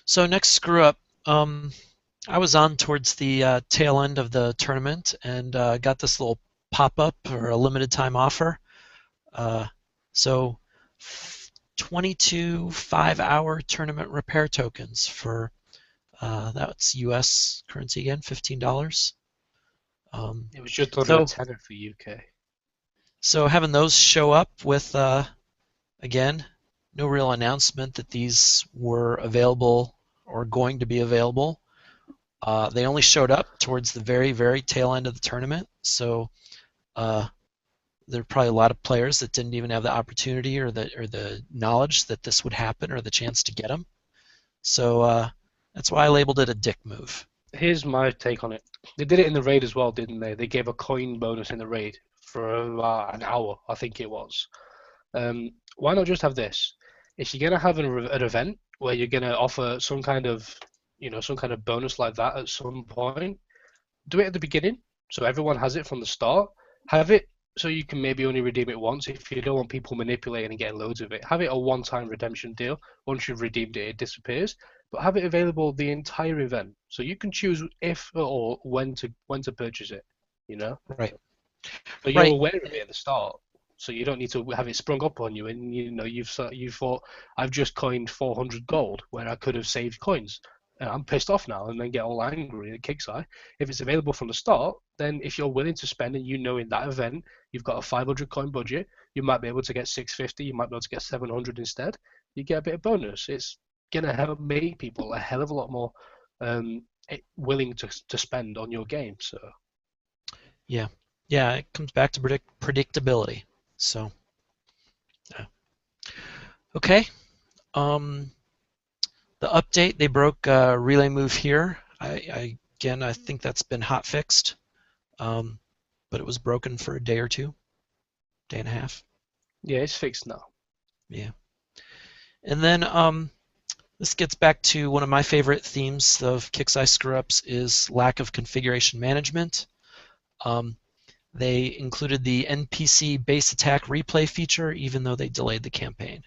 So next screw up. I was on towards the tail end of the tournament and got this little pop-up or a limited time offer. So 22 5-hour tournament repair tokens for that's US currency again, $15. it was just under a tenner for UK. So having those show up with again, no real announcement that these were available or going to be available. They only showed up towards the very, very tail end of the tournament, so there are probably a lot of players that didn't even have the opportunity or the knowledge that this would happen or the chance to get them. So that's why I labeled it a dick move. Here's my take on it. They did it in the raid as well, didn't they? They gave a coin bonus in the raid for an hour, I think it was. Why not just have this? If you're gonna have an event where you're gonna offer some kind of, some kind of bonus like that at some point, do it at the beginning so everyone has it from the start. Have it so you can maybe only redeem it once if you don't want people manipulating and getting loads of it. Have it a one-time redemption deal. Once you've redeemed it, it disappears. But have it available the entire event so you can choose if at all when to purchase it. You know, Right. so you're Right. aware of it at the start. So you don't need to have it sprung up on you, and you've thought I've just coined 400 gold where I could have saved coins. I'm pissed off now, and then get all angry at Kickstarter. If it's available from the start, then if you're willing to spend, and in that event you've got a 500 coin budget, you might be able to get 650, you might be able to get 700 instead. You get a bit of bonus. It's gonna help make people a hell of a lot more willing to spend on your game. So Yeah. Yeah, it comes back to predictability. So, yeah. Okay. The update, they broke relay move here. Again, I think that's been hot fixed, but it was broken for a day or two, day and a half. yeah, it's fixed now. Yeah. And then this gets back to one of my favorite themes of Kixeye screw-ups is lack of configuration management. They included the NPC base attack replay feature even though they delayed the campaign.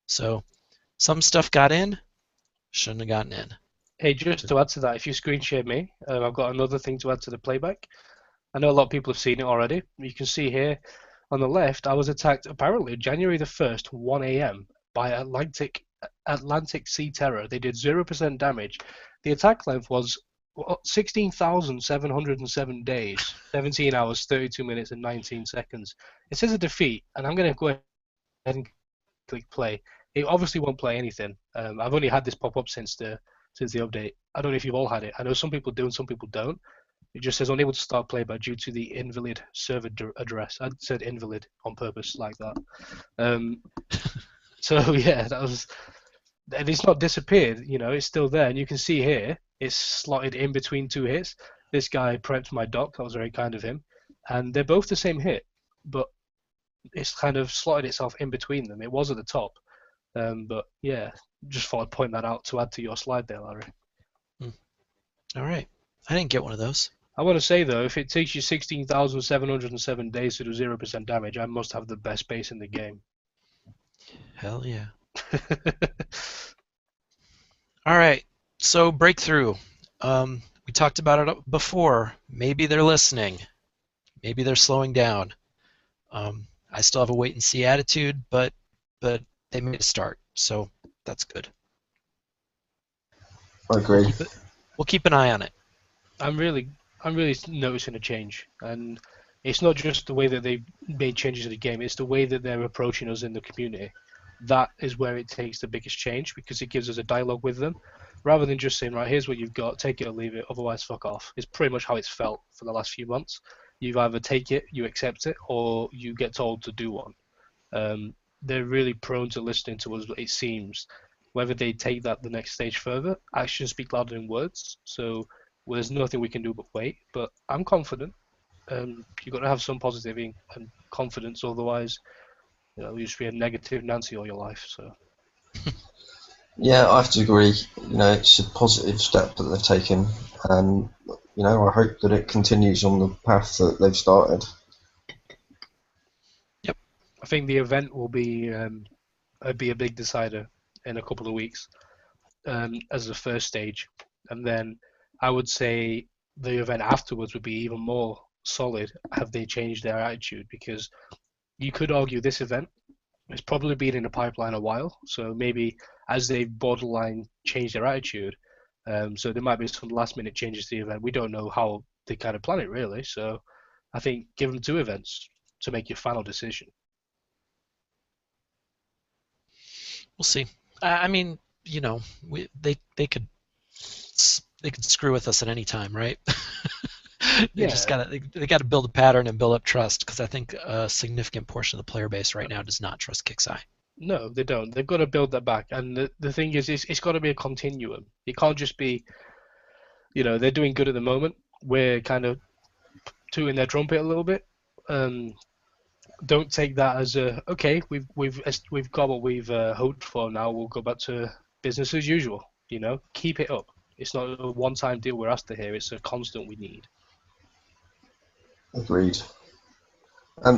So some stuff got in, shouldn't have gotten in. Hey, just to add to that, if you screen share me, I've got another thing to add to the playback. I know a lot of people have seen it already. You can see here on the left, I was attacked apparently January the 1st, 1 a.m. by Atlantic Sea Terror. They did 0% damage. The attack length was 16,707 days, 17 hours, 32 minutes, and 19 seconds. It says a defeat, and I'm going to go ahead and click play. It obviously won't play anything. I've only had this pop up since the update. I don't know if you've all had it. I know some people do and some people don't. It just says unable to start playback due to the invalid server address. I said invalid on purpose like that. So yeah, that was, and it's not disappeared. It's still there, and you can see here it's slotted in between two hits. This guy prepped my dock. That was very kind of him, and they're both the same hit, but it's kind of slotted itself in between them. It was at the top, but yeah, just thought I'd point that out to add to your slide there, Larry. All right, I didn't get one of those. I want to say though, if it takes you 16,707 days to do 0% damage, I must have the best base in the game. Hell yeah. All right, so breakthrough. We talked about it before. Maybe they're listening. Maybe they're slowing down. I still have a wait and see attitude, but they made a start, so that's good. I agree. We'll keep an eye on it. I'm really noticing a change, and it's not just the way that they made changes to the game, it's the way that they're approaching us in the community. That is where it takes the biggest change, because it gives us a dialogue with them, rather than just saying, right, here's what you've got, take it or leave it, otherwise fuck off. It's pretty much how it's felt for the last few months. You either take it, you accept it, or you get told to do one. They're really prone to listening to us, it seems. Whether they take that the next stage further, actions speak louder than words, so there's nothing we can do but wait. But I'm confident. You've got to have some positivity and confidence, otherwise, you'll just be a negative Nancy all your life. So. Yeah, I have to agree. It's a positive step that they've taken, and I hope that it continues on the path that they've started. Yep. I think the event will be a big decider in a couple of weeks as the first stage, and then I would say the event afterwards would be even more solid. Have they changed their attitude? Because you could argue this event has probably been in the pipeline a while, so maybe as they borderline change their attitude, so there might be some last minute changes to the event. We don't know how they kind of plan it really, so I think give them 2 events to make your final decision. We'll see. I mean, they could screw with us at any time, right? They just Yeah, they got to build a pattern and build up trust, because I think a significant portion of the player base right now does not trust Kixeye. no, they don't. They've got to build that back, and the thing is, it's got to be a continuum. It can't just be, they're doing good at the moment. We're kind of tooting their trumpet a little bit. Um, don't take that as a okay. We've got what we've hoped for. Now we'll go back to business as usual. Keep it up. It's not a one-time deal we're asked to hear. It's a constant we need. Agreed.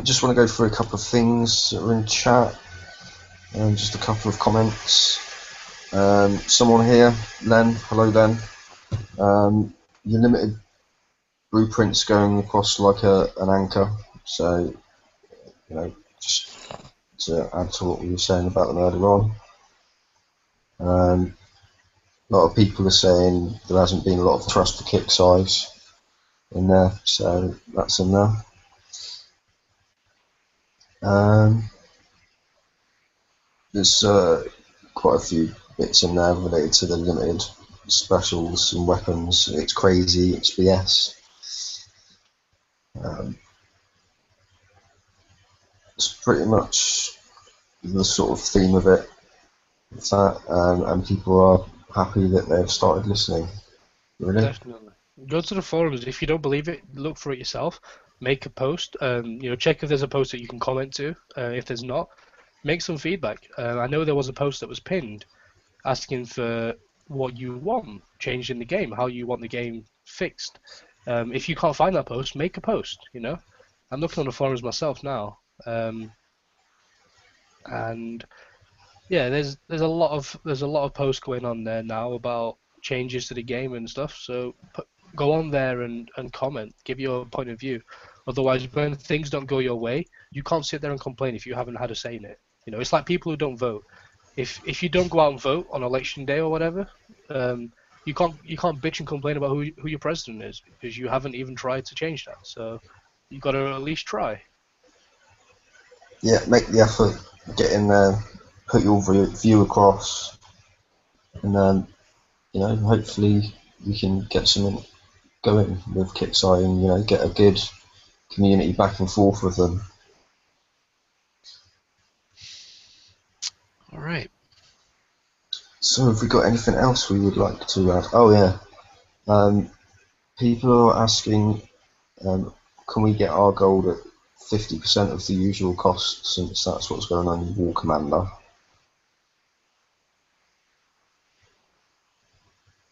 Just want to go through a couple of things that are in chat. Just a couple of comments. Someone here, Len. Hello, Len. Your limited blueprint's going across like an anchor. So, just to add to what we were saying about them earlier on. A lot of people are saying there hasn't been a lot of trust for kick size in there, so that's in there. There's quite a few bits in there related to the limited specials and weapons. It's crazy, it's BS. It's pretty much the sort of theme of it. It's that, and people are happy that they've started listening. Really? Definitely. Go to the forums. If you don't believe it, look for it yourself. Make a post. Check if there's a post that you can comment to. If there's not, make some feedback. I know there was a post that was pinned asking for what you want changed in the game, how you want the game fixed. If you can't find that post, make a post. I'm looking on the forums myself now, and yeah, there's a lot of posts going on there now about changes to the game and stuff. So go on there and comment, give your point of view. Otherwise, when things don't go your way, you can't sit there and complain if you haven't had a say in it. It's like people who don't vote. If you don't go out and vote on election day or whatever, you can't bitch and complain about who your president is, because you haven't even tried to change that. So you got to at least try. Yeah, make the effort, get in there, put your view across, and then hopefully we can get something going with Kixeye and get a good community back and forth with them. All right. So have we got anything else we would like to add? Oh yeah, people are asking, can we get our gold at 50% of the usual cost, since that's what's going on in War Commander?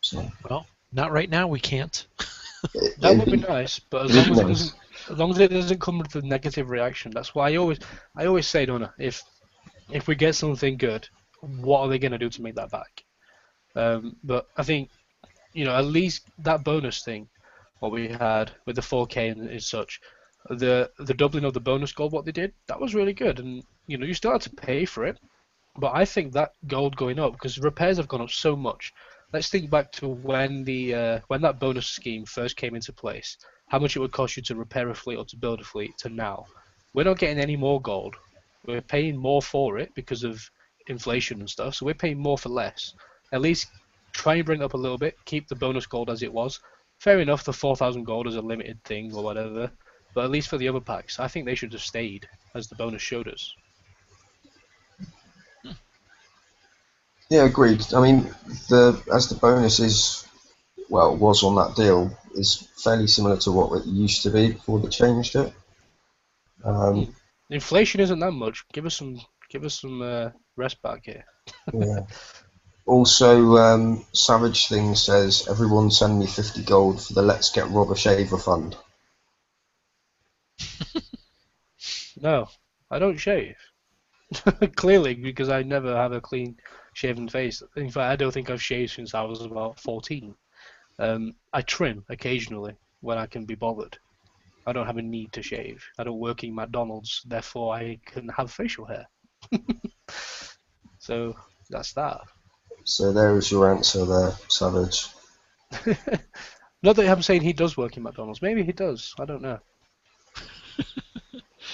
So, Well, not right now. We can't. That would be nice, but as long as it doesn't come with a negative reaction. That's why I always say, don't I? If we get something good, what are they going to do to make that back? But I think at least that bonus thing, what we had with the 4K and such, the doubling of the bonus gold, what they did, that was really good. And you still had to pay for it, but I think that gold going up, because repairs have gone up so much. Let's think back to when that bonus scheme first came into place, how much it would cost you to repair a fleet or to build a fleet, to now. We're not getting any more gold. We're paying more for it because of inflation and stuff, so we're paying more for less. At least try and bring it up a little bit, keep the bonus gold as it was. Fair enough, the 4,000 gold is a limited thing or whatever, but at least for the other packs, I think they should have stayed as the bonus showed us. yeah, agreed. I mean, as the bonus was on that deal, is fairly similar to what it used to be before they changed it. Inflation isn't that much. Give us some rest back here. Yeah. Also, Savage Thing says, everyone send me 50 gold for the Let's Get Rob a Shaver fund. No, I don't shave. Clearly, because I never have a clean shaven face. In fact, I don't think I've shaved since I was about 14. I trim occasionally when I can be bothered. I don't have a need to shave. I don't work in McDonald's, therefore I can have facial hair. So that's that. So there is your answer there, Savage. Not that I'm saying he does work in McDonald's. Maybe he does. I don't know.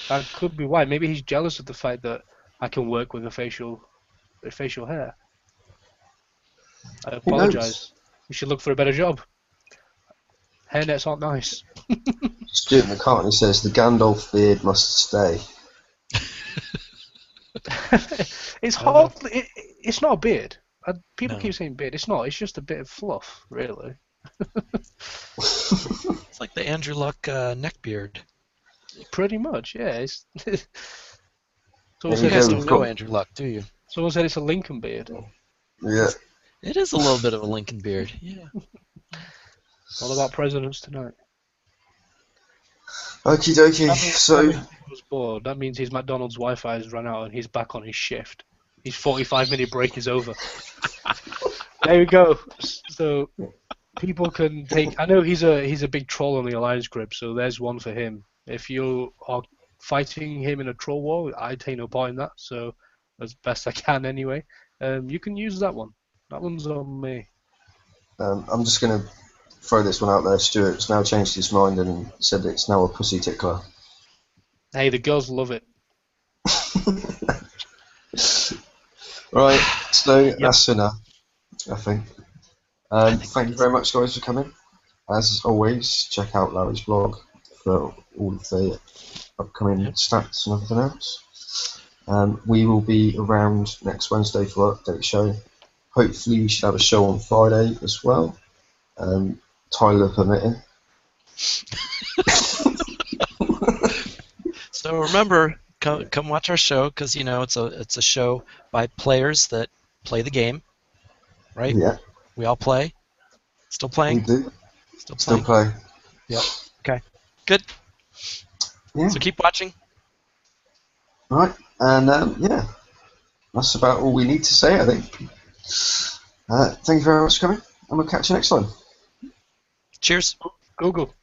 That could be why. Maybe he's jealous of the fact that I can work with a facial facial hair. I Who knows? apologise. You should look for a better job. Hairnets aren't nice. Stuart McCartney says the Gandalf beard must stay. It's I don't know. hard. It's not a beard. People No. keep saying beard. It's not. It's just a bit of fluff, really. It's like the Andrew Luck neck beard. Pretty much, yeah. It's someone There You said you guys go, don't we've know got- Andrew Luck, do you? someone said it's a Lincoln beard. Yeah. It is a little bit of a Lincoln beard. Yeah. All about presidents tonight. Okie dokie. That means So, he was bored. That means his McDonald's Wi-Fi has run out and he's back on his shift. His 45-minute break is over. There we go. So people can take. I know he's a big troll on the Alliance group, so there's one for him. If you are fighting him in a troll war, I take no part in that. So as best I can anyway. You can use that one. That one's on me. I'm just going to throw this one out there. Stuart's now changed his mind and said it's now a pussy tickler. Hey, the girls love it. Right, so that's enough, I think. Thank you very much, guys, for coming. As always, check out Larry's blog for all of the upcoming stats and everything else. We will be around next Wednesday for our update show. Hopefully, we should have a show on Friday as well. Tyler permitting. So remember, come watch our show because it's a show by players that play the game, right? Yeah, We all play. Still we playing. do. Still Still playing. play. Yep. Okay. Good. Yeah. So keep watching. Right, and yeah, that's about all we need to say, I think. Thank you very much for coming, and we'll catch you next time. Cheers. Google.